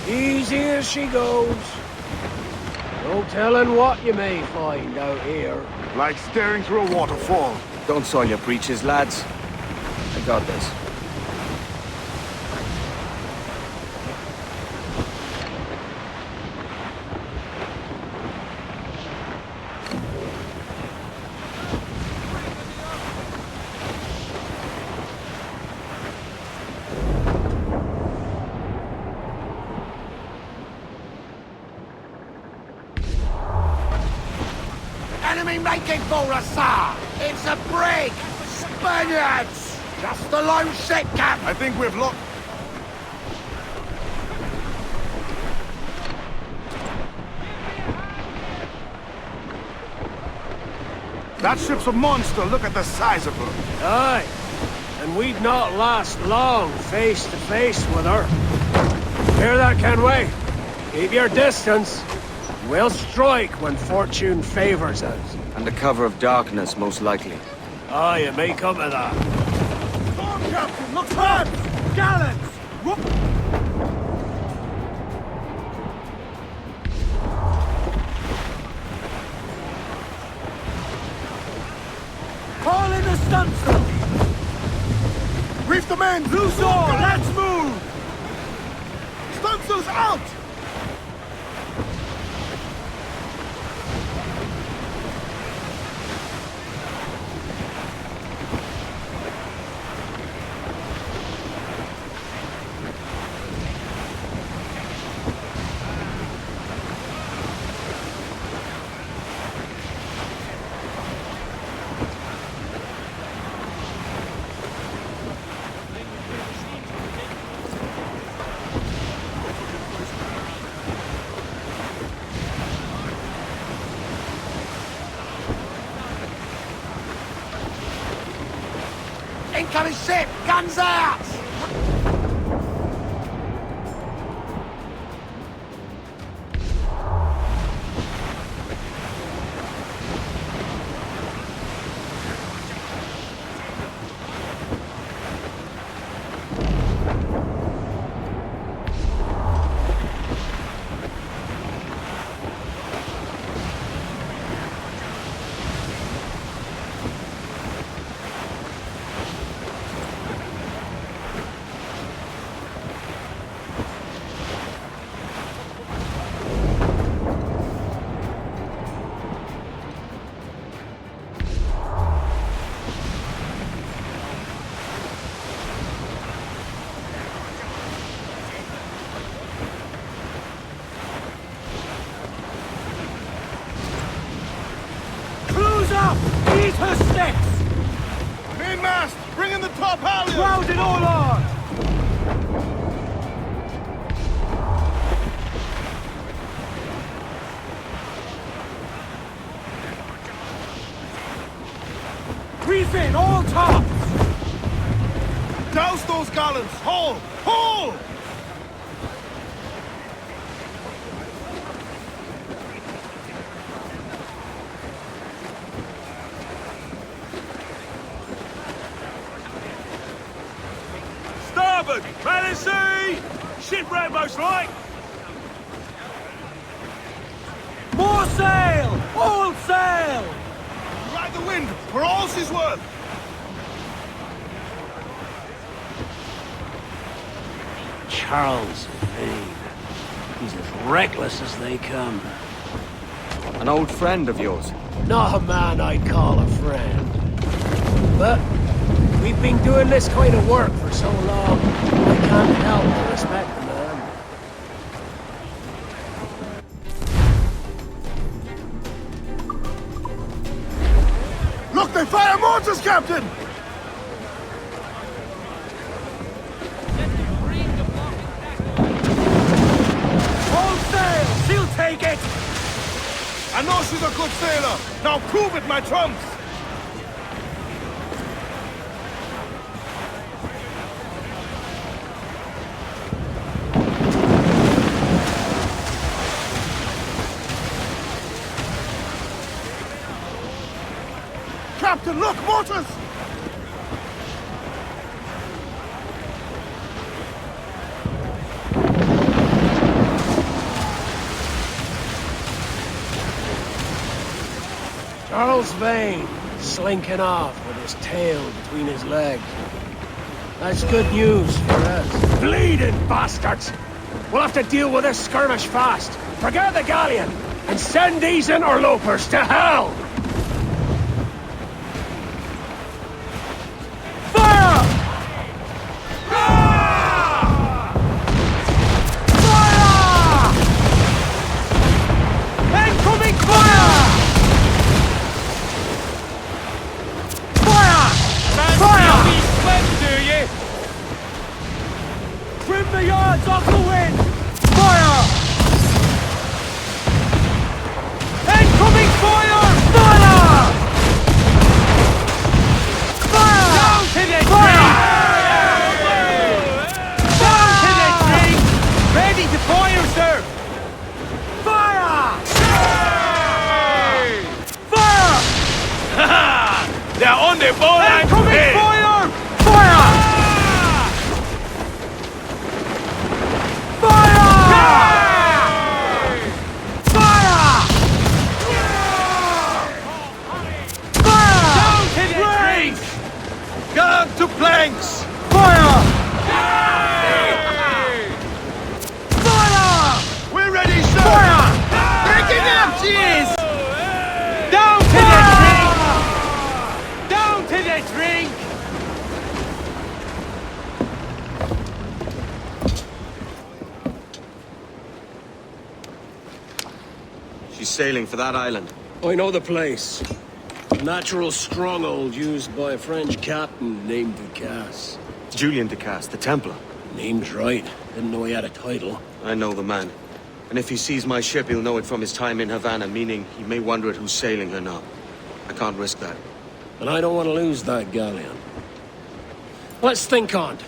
Easy as she goes. No telling what you may find out here. Like staring through a waterfall. Don't soil your breeches, lads. I got this. Enemy making for us, sir! It's a brig! Spaniards! Just a lone ship, Cap! I think we've lost... That ship's a monster. Look at the size of her. Aye. And we'd not last long face to face with her. Hear that, Kenway? Keep your distance. We'll strike when fortune favors us. Under cover of darkness, most likely. Aye, it may come to that. Storm, Captain! Look back! Gallants! Call in the stunsail! Reef the men! Loose oar! Let's move! Stunsails out! Incoming ship! Guns out! Eat her sticks! Mainmast! Bring in the top halyards! Round it all on! in, all tops! Douse those gallants! Haul! Haul! Starboard! Balancey! Shipwreck most like! More sail! All sail! Ride the wind, for all she's worth! Charles Vane. He's as reckless as they come. An old friend of yours? Not a man I'd call a friend. But we've been doing this kind of work for so long, I can't help but respect the man. Look, they fire mortars, Captain! All sail! She'll take it! I know she's a good sailor! Now prove it, my trumps! Captain, look! Mortars! Charles Vane, slinking off with his tail between his legs. That's good news for us. Bleeding bastards! We'll have to deal with this skirmish fast. Forget the galleon, and send these interlopers to hell! Trim the yards off the wind! Fire! Incoming fire! Fire! Fire! Down to the tree! Down to the tree! Ready to fire, sir! Fire! Fire! They're on the ball and Incoming fire! Fire! Gun to planks! Fire! Fire! We're ready, sir! Fire! Breaking up, cheers! Down to the drink! Down to the drink! She's sailing for that island. I know the place. A natural stronghold used by a French captain named Ducasse. Julian Ducasse, the Templar. Name's right. Didn't know he had a title. I know the man. And if he sees my ship, he'll know it from his time in Havana, meaning he may wonder at who's sailing or not. I can't risk that. And I don't want to lose that galleon. Let's think on it.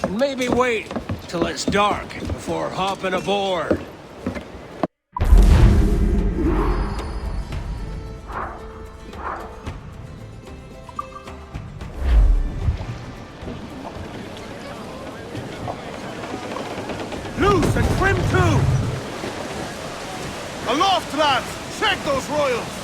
And maybe wait till it's dark before hopping aboard. Loose and trim too! Aloft, lads! Check those royals!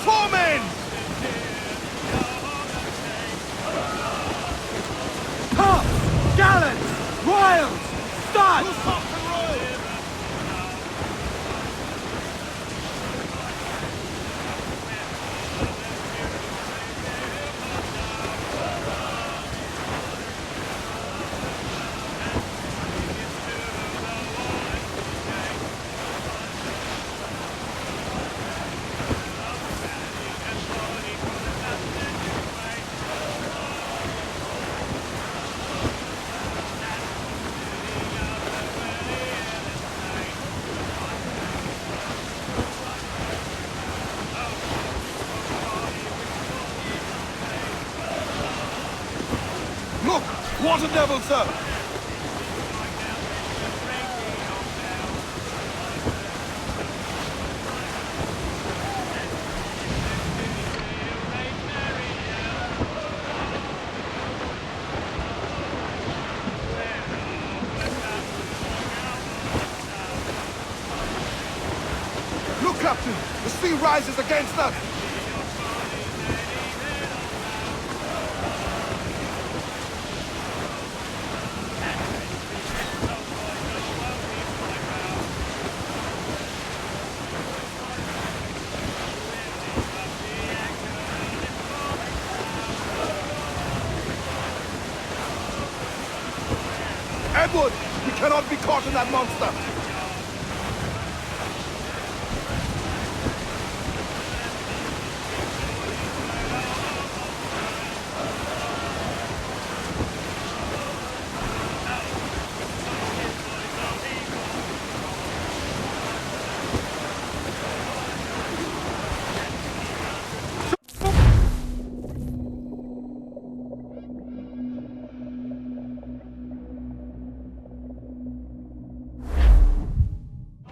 Foreman! Tops! Gallants! Royals! Studs! Look! Water devil, sir! Look, Captain! The sea rises against us! Edward! We cannot be caught in that monster!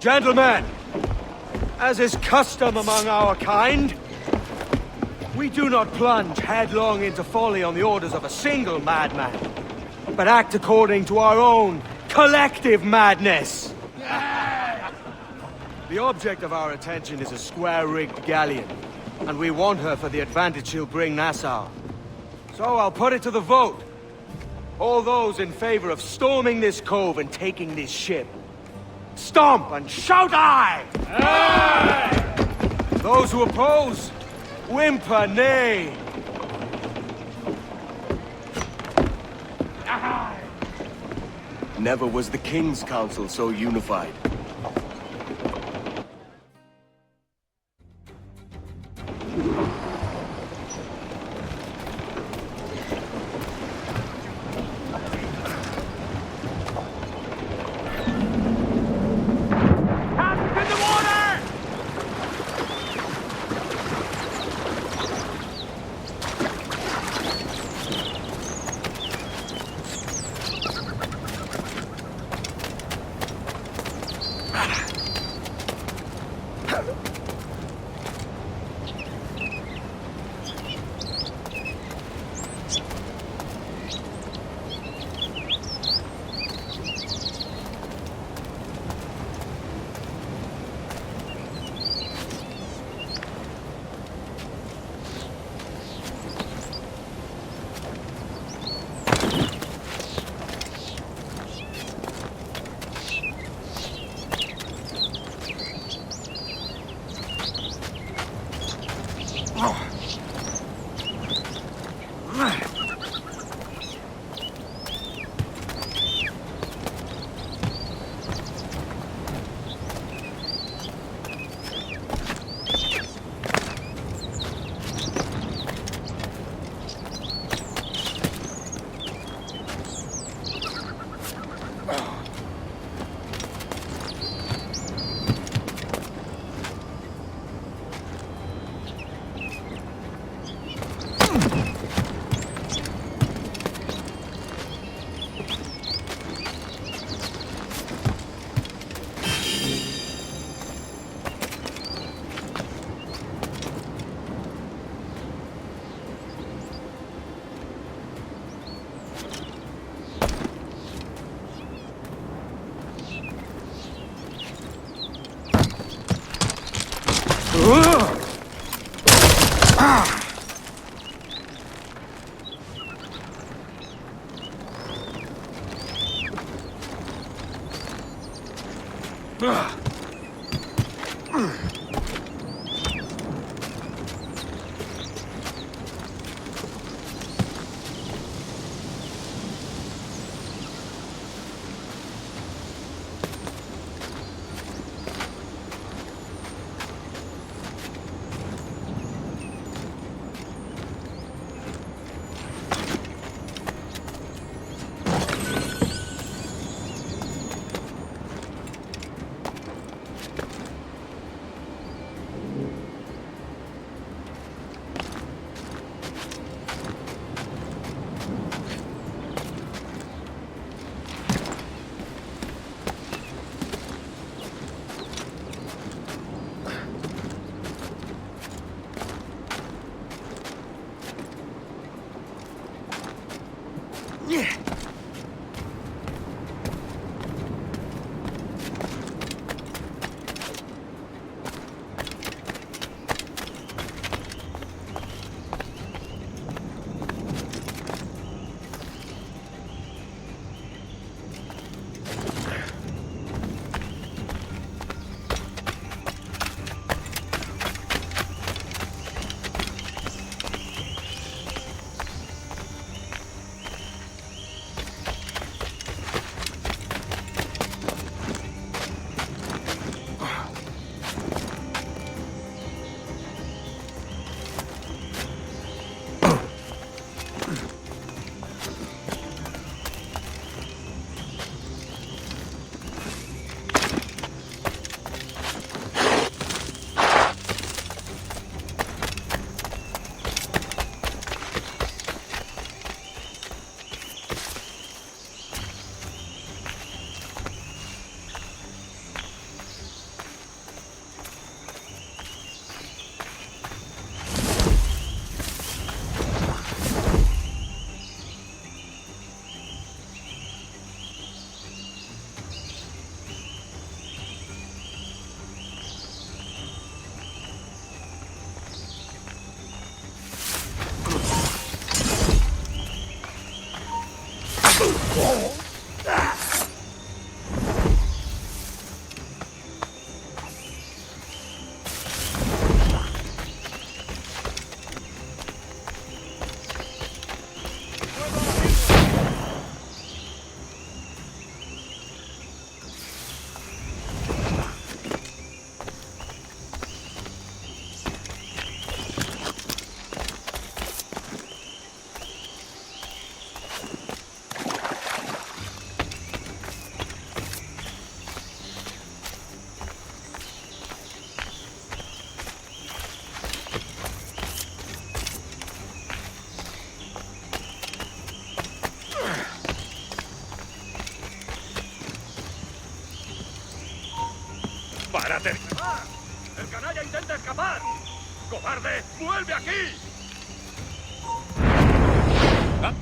Gentlemen, as is custom among our kind, we do not plunge headlong into folly on the orders of a single madman, but act according to our own collective madness. The object of our attention is a square-rigged galleon, and we want her for the advantage she'll bring Nassau. So I'll put it to the vote. All those in favor of storming this cove and taking this ship, stomp and shout aye! Aye! Those who oppose, whimper nay. Aye! Never was the King's Council so unified. ¡Párate! ¡Ah! ¡El canalla intenta escapar! ¡Cobarde! ¡Vuelve aquí! ¿Ah?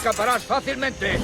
escaparás fácilmente.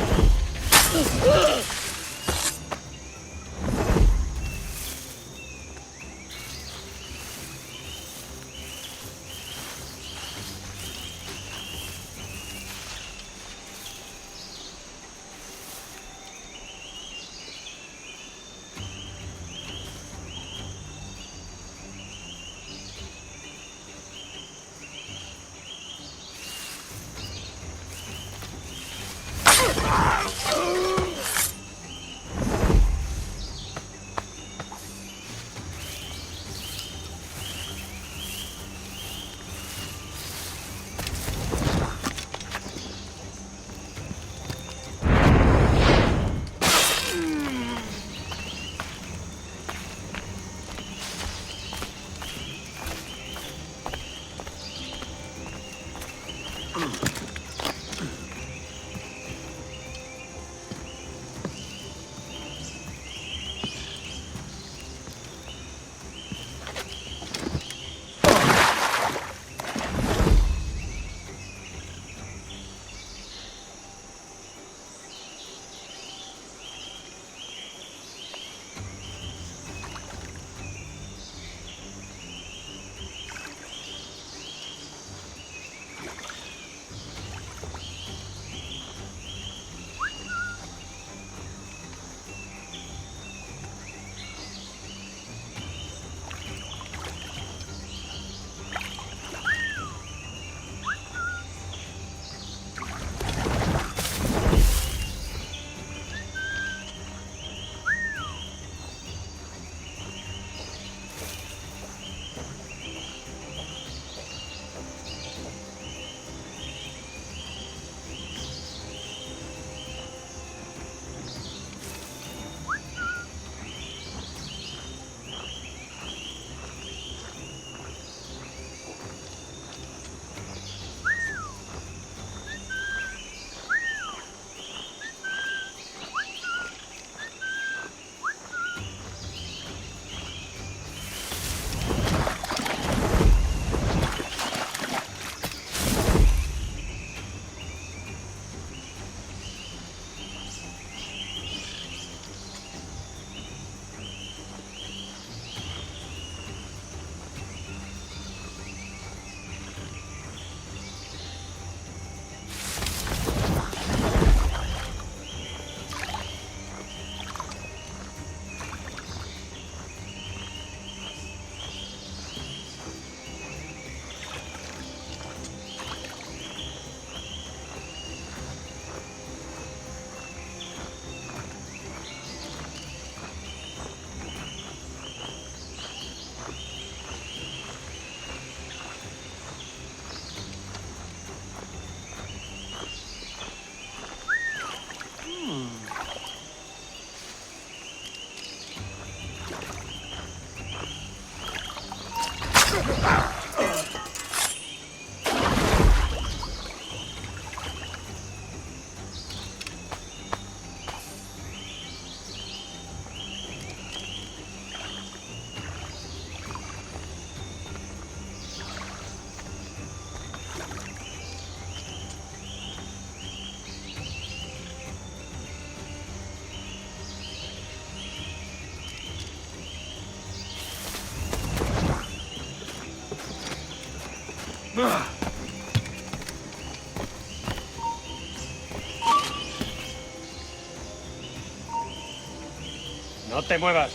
No te muevas.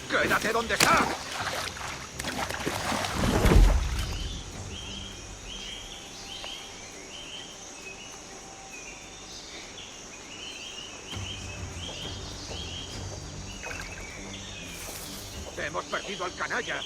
¡Quédate donde estás! Hemos perdido al canalla.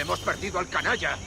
Hemos perdido al canalla.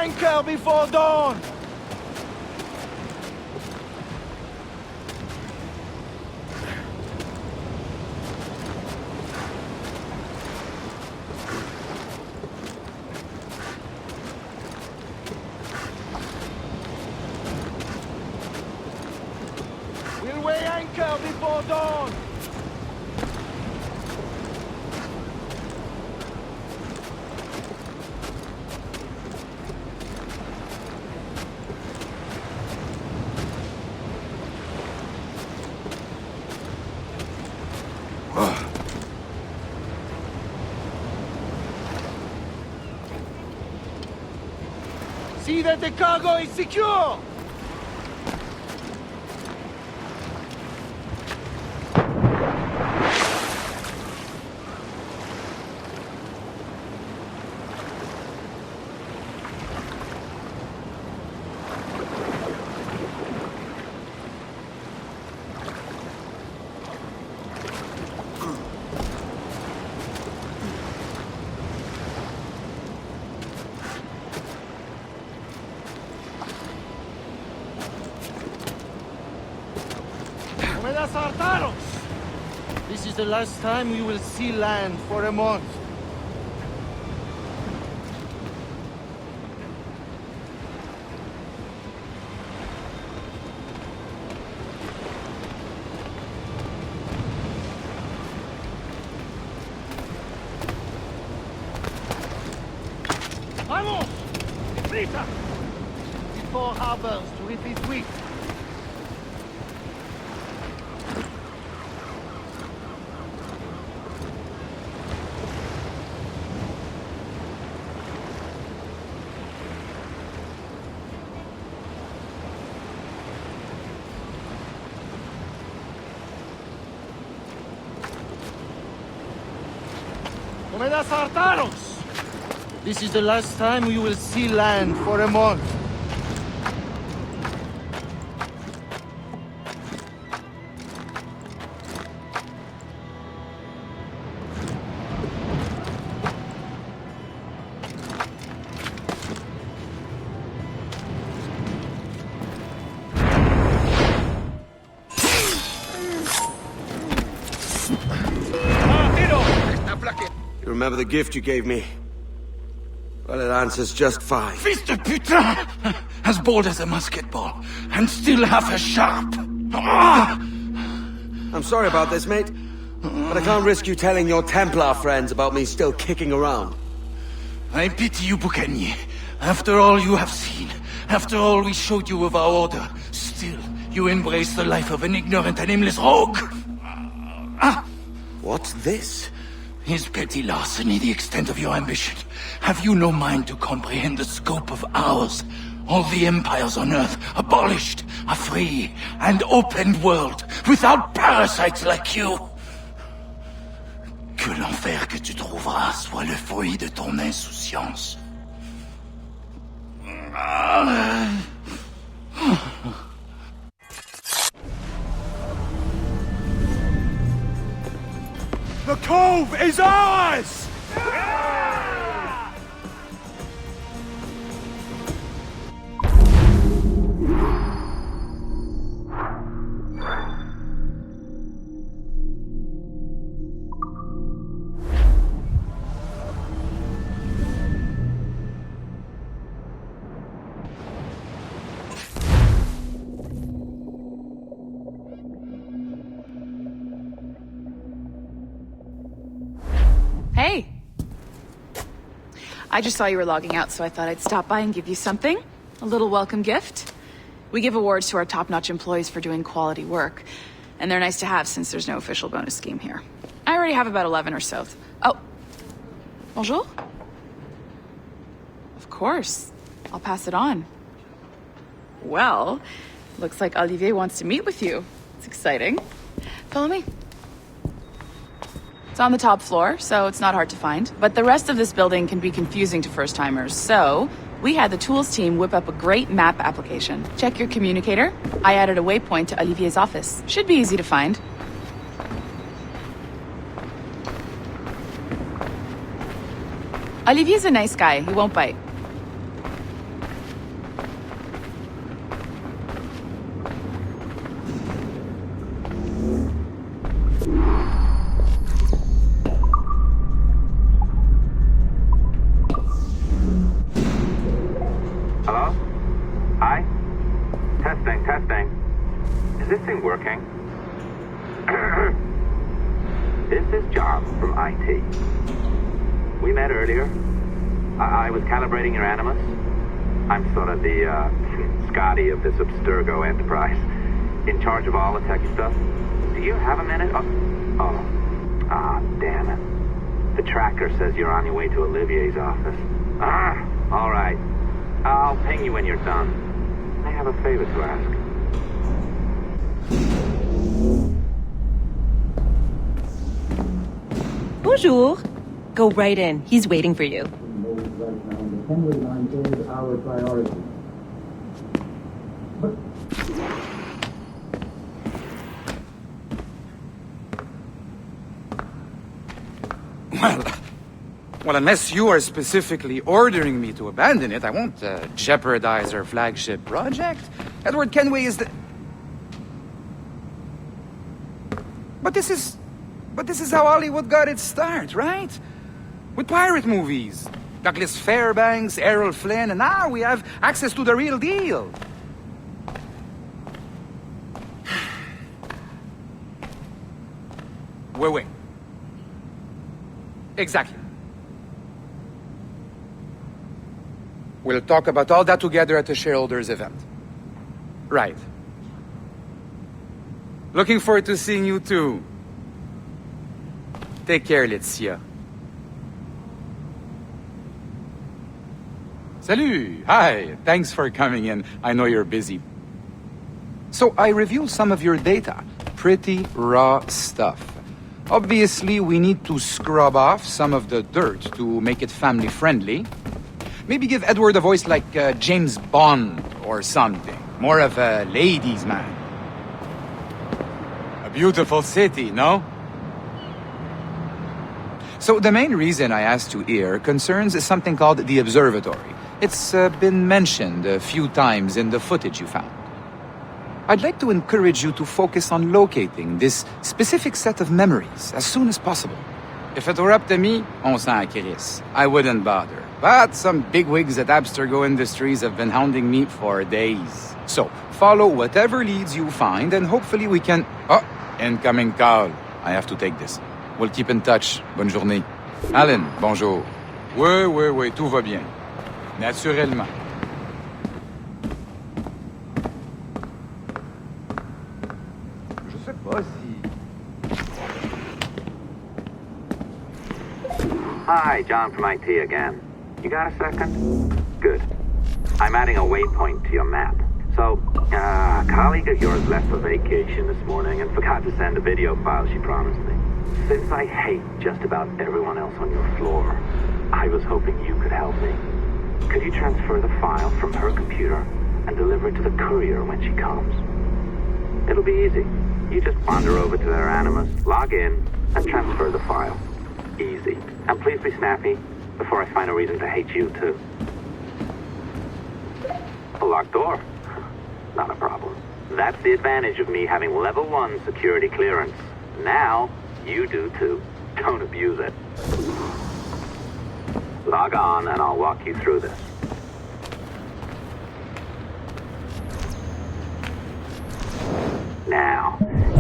anchor before dawn! We'll weigh anchor before dawn! See that the cargo is secure! This is the last time we will see land for a month. Vamos! Prisa! 54 harbors to repeat wheat. Comedas hartaros! This is the last time we will see land for a month. You remember the gift you gave me? Well, it answers just fine. Fils de putain! As bold as a musket ball, and still half as sharp. I'm sorry about this, mate. But I can't risk you telling your Templar friends about me still kicking around. I pity you, Bucanier. After all you have seen, after all we showed you of our order, still you embrace the life of an ignorant and aimless rogue. What's this? Is petty larceny the extent of your ambition? Have you no mind to comprehend the scope of ours? All the empires on Earth abolished, a free and open world, without parasites like you. Que l'enfer que tu trouveras soit le fruit de ton insouciance. The cove is ours! Hey! I just saw you were logging out, so I thought I'd stop by and give you something. A little welcome gift. We give awards to our top-notch employees for doing quality work, and they're nice to have since there's no official bonus scheme here. I already have about 11 or so. Oh. Bonjour? Of course. I'll pass it on. Well, looks like Olivier wants to meet with you. It's exciting. Follow me. It's on the top floor, so it's not hard to find. But the rest of this building can be confusing to first-timers, so we had the tools team whip up a great map application. Check your communicator. I added a waypoint to Olivier's office. Should be easy to find. Olivier's a nice guy. He won't bite. working? This is John from IT. We met earlier. I was calibrating your Animus. I'm sort of the Scotty of this Abstergo enterprise, in charge of all the techie stuff. Do you have a minute? Damn it. The tracker says you're on your way to Olivier's office. All right. I'll ping you when you're done. I have a favor to ask. Bonjour. Go right in. He's waiting for you. Our priority. Well, unless you are specifically ordering me to abandon it, I won't jeopardize our flagship project. Edward Kenway is the... But this is how Hollywood got its start, right? With pirate movies. Douglas Fairbanks, Errol Flynn, and now we have access to the real deal. Wait. Exactly. We'll talk about all that together at the shareholders event. Right. Looking forward to seeing you too. Take care, Laetitia. Salut! Hi! Thanks for coming in. I know you're busy. So I reviewed some of your data. Pretty raw stuff. Obviously, we need to scrub off some of the dirt to make it family-friendly. Maybe give Edward a voice like James Bond or something. More of a ladies' man. A beautiful city, no? So the main reason I asked you here concerns something called the Observatory. It's been mentioned a few times in the footage you found. I'd like to encourage you to focus on locating this specific set of memories as soon as possible. If it were up to me, on s'en crisse. I wouldn't bother. But some bigwigs at Abstergo Industries have been hounding me for days. So, follow whatever leads you find and hopefully we can... Oh, incoming call. I have to take this. We'll keep in touch. Bonne journée. Alan, bonjour. Oui, tout va bien. Naturellement. Je sais pas si... Hi, John from IT again. You got a second? Good. I'm adding a waypoint to your map. So, a colleague of yours left for vacation this morning and forgot to send a video file she promised me. Since I hate just about everyone else on your floor, I was hoping you could help me. Could you transfer the file from her computer and deliver it to the courier when she comes? It'll be easy. You just wander over to their Animus, log in, and transfer the file. Easy. And please be snappy before I find a reason to hate you too. A locked door? Not a problem. That's the advantage of me having level 1 security clearance. Now, you do too. Don't abuse it. Log on and I'll walk you through this. Now,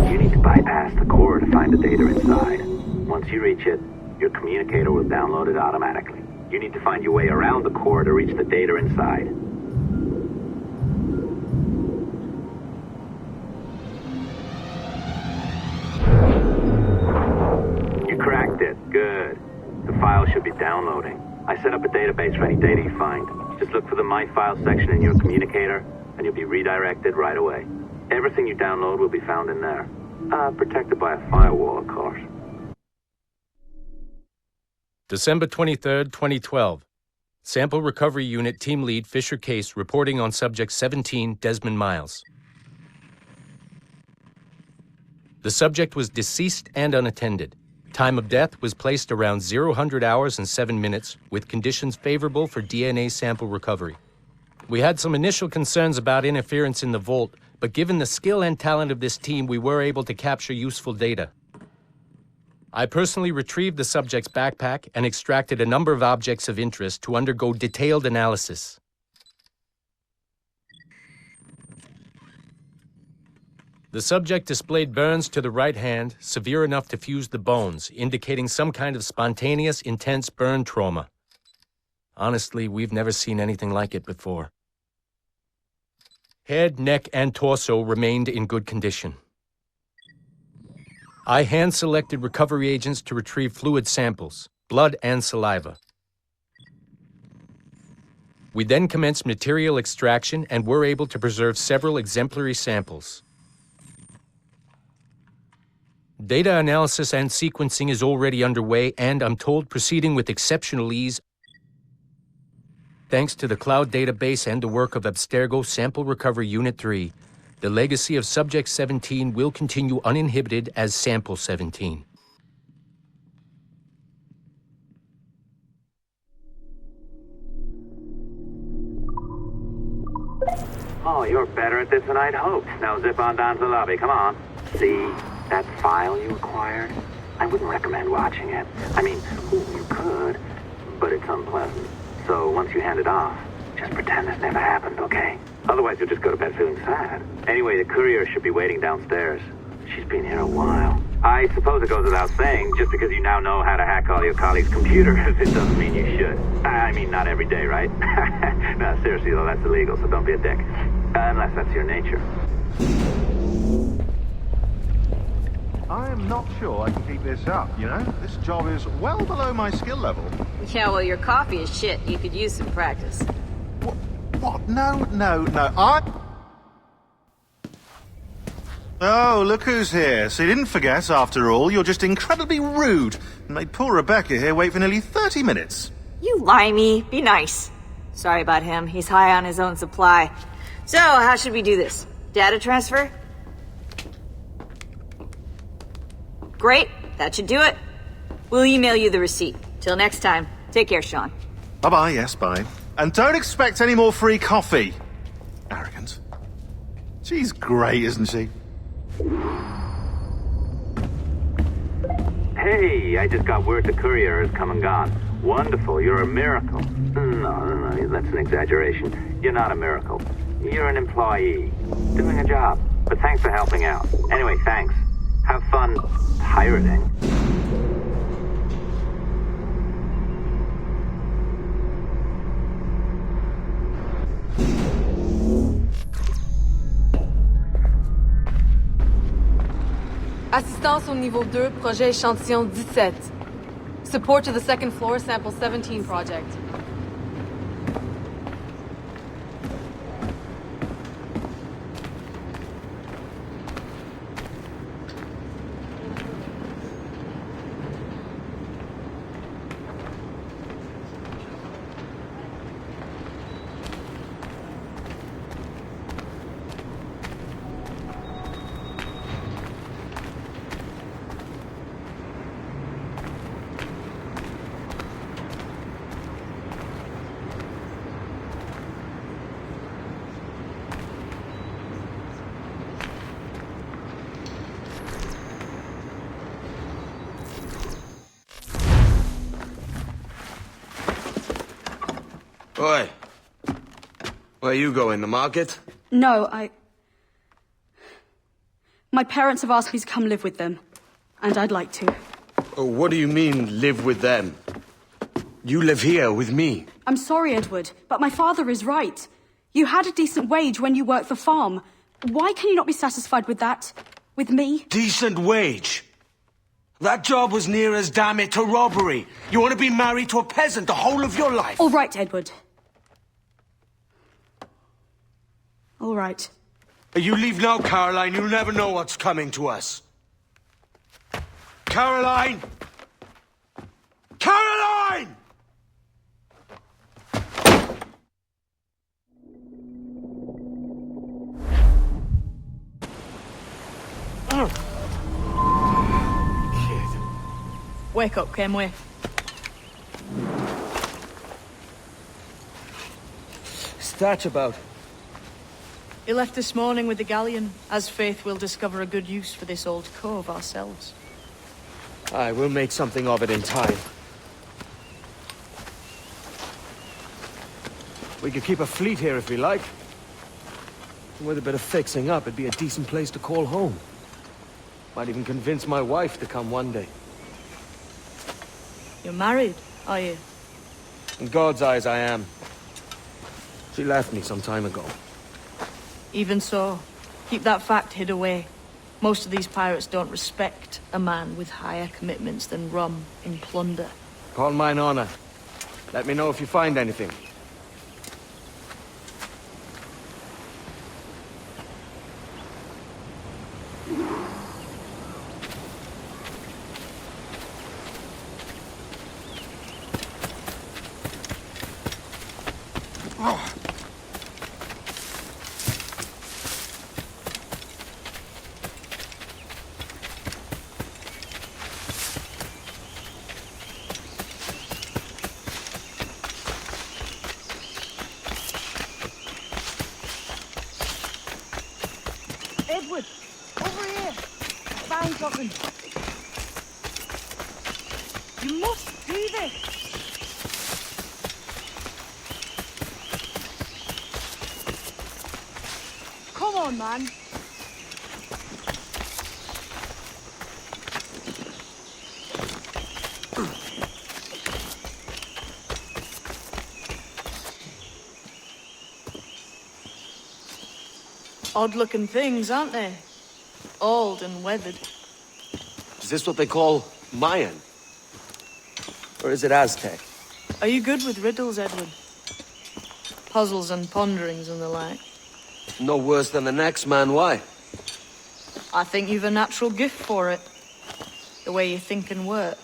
you need to bypass the core to find the data inside. Once you reach it, your communicator will download it automatically. You need to find your way around the core to reach the data inside. You cracked it. Good. The file should be downloading. I set up a database for any data you find. Just look for the My Files section in your communicator, and you'll be redirected right away. Everything you download will be found in there. Protected by a firewall, of course. December 23rd, 2012. Sample Recovery Unit Team Lead Fisher Case reporting on Subject 17, Desmond Miles. The subject was deceased and unattended. Time of death was placed around 00 hours and 7 minutes, with conditions favorable for DNA sample recovery. We had some initial concerns about interference in the vault, but given the skill and talent of this team, we were able to capture useful data. I personally retrieved the subject's backpack and extracted a number of objects of interest to undergo detailed analysis. The subject displayed burns to the right hand, severe enough to fuse the bones, indicating some kind of spontaneous, intense burn trauma. Honestly, we've never seen anything like it before. Head, neck, and torso remained in good condition. I hand-selected recovery agents to retrieve fluid samples, blood and saliva. We then commenced material extraction and were able to preserve several exemplary samples. Data analysis and sequencing is already underway, and I'm told proceeding with exceptional ease thanks to the cloud database and the work of Abstergo Sample Recovery Unit 3. The legacy of Subject 17 will continue uninhibited as Sample 17. Oh, you're better at this than I'd hoped. Now zip on down to the lobby. Come on. See that file you acquired? I wouldn't recommend watching it. I mean, you could, but it's unpleasant. So once you hand it off, just pretend this never happened, okay? Otherwise, you'll just go to bed feeling sad. Anyway, the courier should be waiting downstairs. She's been here a while. I suppose it goes without saying, just because you now know how to hack all your colleagues' computers, it doesn't mean you should. I mean, not every day, right? No, seriously, though, that's illegal, so don't be a dick. Unless that's your nature. I am not sure I can keep this up, you know? This job is well below my skill level. Yeah, well, your coffee is shit. You could use some practice. What? No. Oh, look who's here. So you didn't forget, after all. You're just incredibly rude and made poor Rebecca here wait for nearly 30 minutes. You limey. Be nice. Sorry about him. He's high on his own supply. So, how should we do this? Data transfer? Great. That should do it. We'll email you the receipt. Till next time. Take care, Sean. Bye-bye, yes, bye. And don't expect any more free coffee. Arrogant. She's great, isn't she? Hey, I just got word the courier has come and gone. Wonderful, you're a miracle. No, that's an exaggeration. You're not a miracle. You're an employee, doing a job. But thanks for helping out. Anyway, thanks. Have fun pirating. Assistance au niveau 2, projet échantillon 17. Support to the second floor, sample 17 project. Oi. Where you going, the market? No, My parents have asked me to come live with them, and I'd like to. Oh, what do you mean, live with them? You live here with me. I'm sorry, Edward, but my father is right. You had a decent wage when you worked the farm. Why can you not be satisfied with that? With me? Decent wage? That job was near as, damn it, to robbery. You want to be married to a peasant the whole of your life? All right, Edward. All right. You leave now, Caroline. You'll never know what's coming to us. Caroline! Caroline! Wake up, Kenway. What's that about? He left this morning with the galleon. As faith, we'll discover a good use for this old cove ourselves. Aye, we'll make something of it in time. We could keep a fleet here if we like. With a bit of fixing up, it'd be a decent place to call home. Might even convince my wife to come one day. You're married, are you? In God's eyes, I am. She left me some time ago. Even so, keep that fact hid away. Most of these pirates don't respect a man with higher commitments than rum and plunder. Call mine honor. Let me know if you find anything. Edward, over here. I found something. You must see this. Come on, man. Odd-looking things, aren't they? Old and weathered. Is this what they call Mayan? Or is it Aztec? Are you good with riddles, Edward? Puzzles and ponderings and the like? No worse than the next man, why? I think you've a natural gift for it. The way you think and work.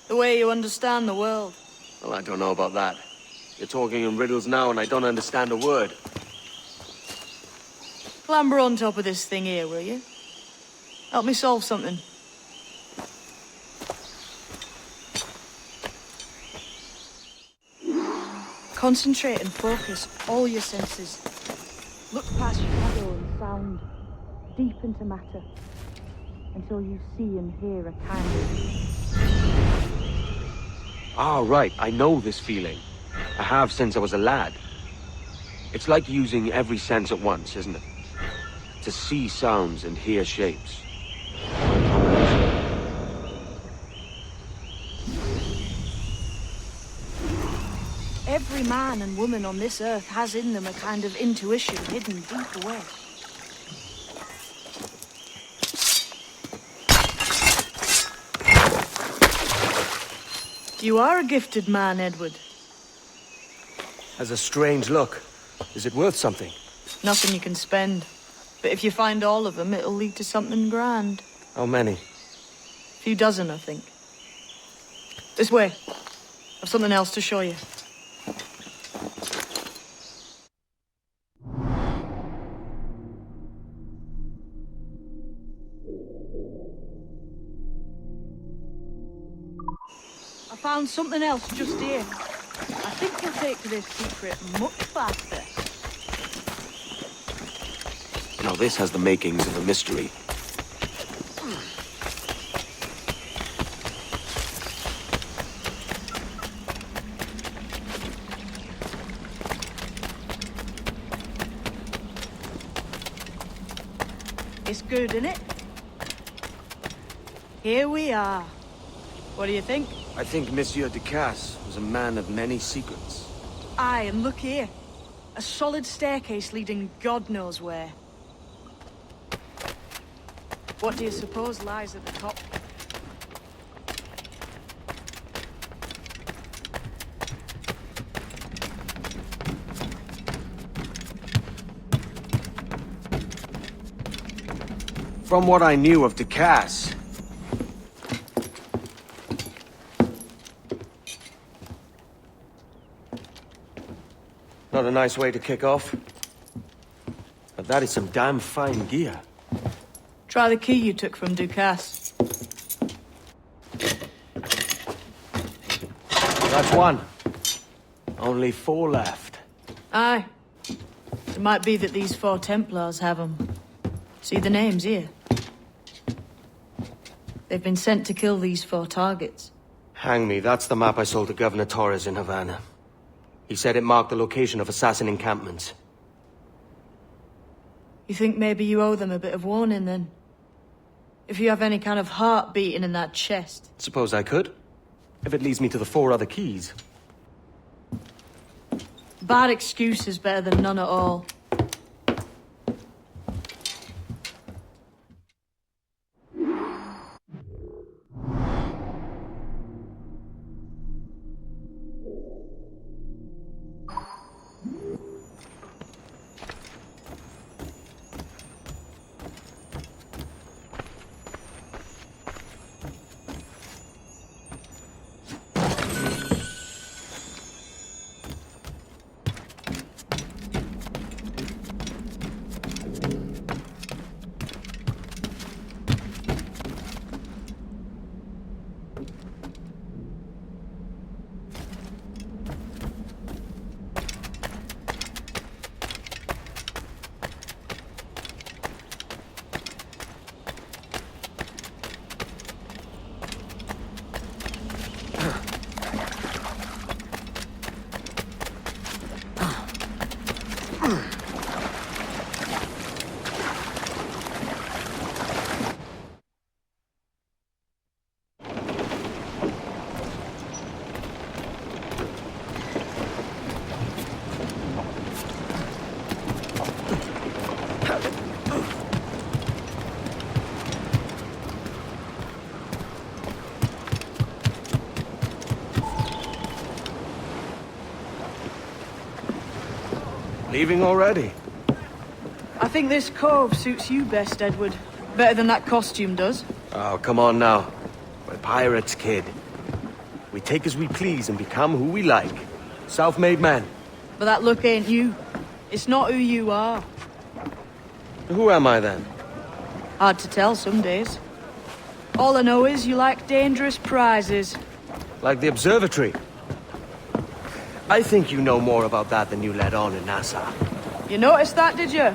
The way you understand the world. Well, I don't know about that. You're talking in riddles now and I don't understand a word. Clamber on top of this thing here, will you? Help me solve something. Concentrate and focus all your senses. Look past shadow and sound, deep into matter, until you see and hear a kind of... Ah, right. I know this feeling. I have since I was a lad. It's like using every sense at once, isn't it? To see sounds and hear shapes. Every man and woman on this earth has in them a kind of intuition hidden deep away. You are a gifted man, Edward. Has a strange look. Is it worth something? Nothing you can spend. But if you find all of them, it'll lead to something grand. How many? A few dozen, I think. This way. I've something else to show you. I found something else just here. I think we'll take to this secret much faster. Now this has the makings of a mystery. It's good, isn't it? Here we are. What do you think? I think Monsieur Ducasse was a man of many secrets. Aye, and look here. A solid staircase leading God knows where. What do you suppose lies at the top? From what I knew of Ducasse, not a nice way to kick off. But that is some damn fine gear. Try the key you took from Ducasse. That's one. Only 4 left. Aye. It might be that these 4 Templars have them. See the names here? They've been sent to kill these 4 targets. Hang me, that's the map I sold to Governor Torres in Havana. He said it marked the location of assassin encampments. You think maybe you owe them a bit of warning, then? If you have any kind of heart beating in that chest. Suppose I could. If it leads me to the 4 other keys. Bad excuse is better than none at all. Leaving already? I think this cove suits you best, Edward. Better than that costume does. Oh, come on now. We're pirates, kid. We take as we please and become who we like. Self-made men. But that look ain't you. It's not who you are. Who am I then? Hard to tell some days. All I know is you like dangerous prizes. Like the observatory. I think you know more about that than you let on in Nassau. You noticed that, did you?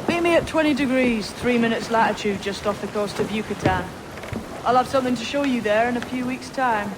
Meet me at 20 degrees, 3 minutes latitude just off the coast of Yucatan. I'll have something to show you there in a few weeks' time.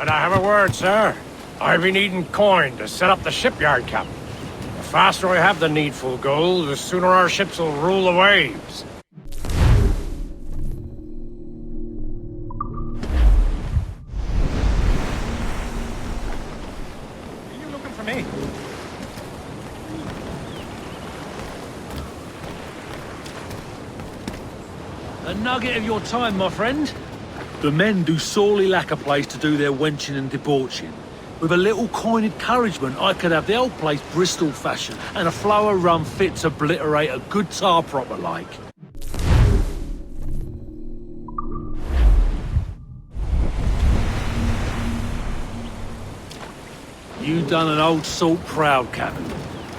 And I have a word, sir. I've been needing coin to set up the shipyard, Captain. The faster I have the needful gold, the sooner our ships will rule the waves. Are you looking for me? A nugget of your time, my friend. The men do sorely lack a place to do their wenching and debauching. With a little coin encouragement, I could have the old place Bristol fashion, and a flow of rum fit to obliterate a good tar proper like. You done an old salt proud, Captain.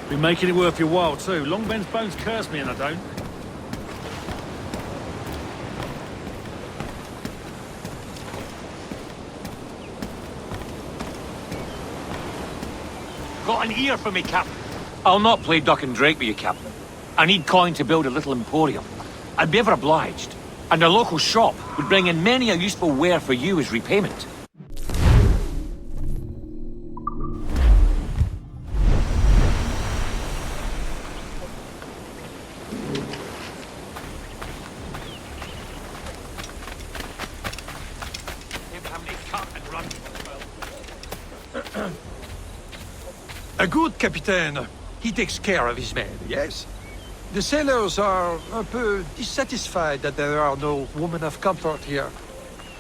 Been making it worth your while, too. Long Ben's bones curse me and I don't. Got an ear for me, Captain. I'll not play duck and drake with you, Captain. I need coin to build a little emporium. I'd be ever obliged. And a local shop would bring in many a useful ware for you as repayment. A good captain. He takes care of his men, yes? The sailors are un peu dissatisfied that there are no women of comfort here.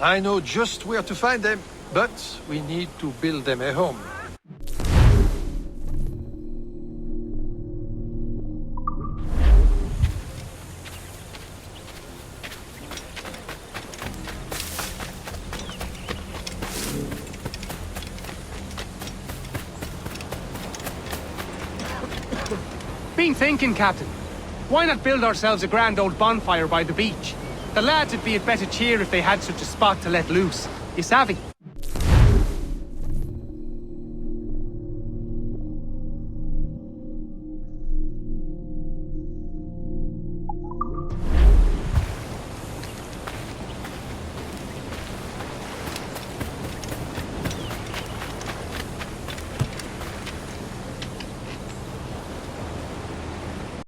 I know just where to find them, but we need to build them a home. been thinking, Captain. Why not build ourselves a grand old bonfire by the beach? The lads would be at better cheer if they had such a spot to let loose. You savvy?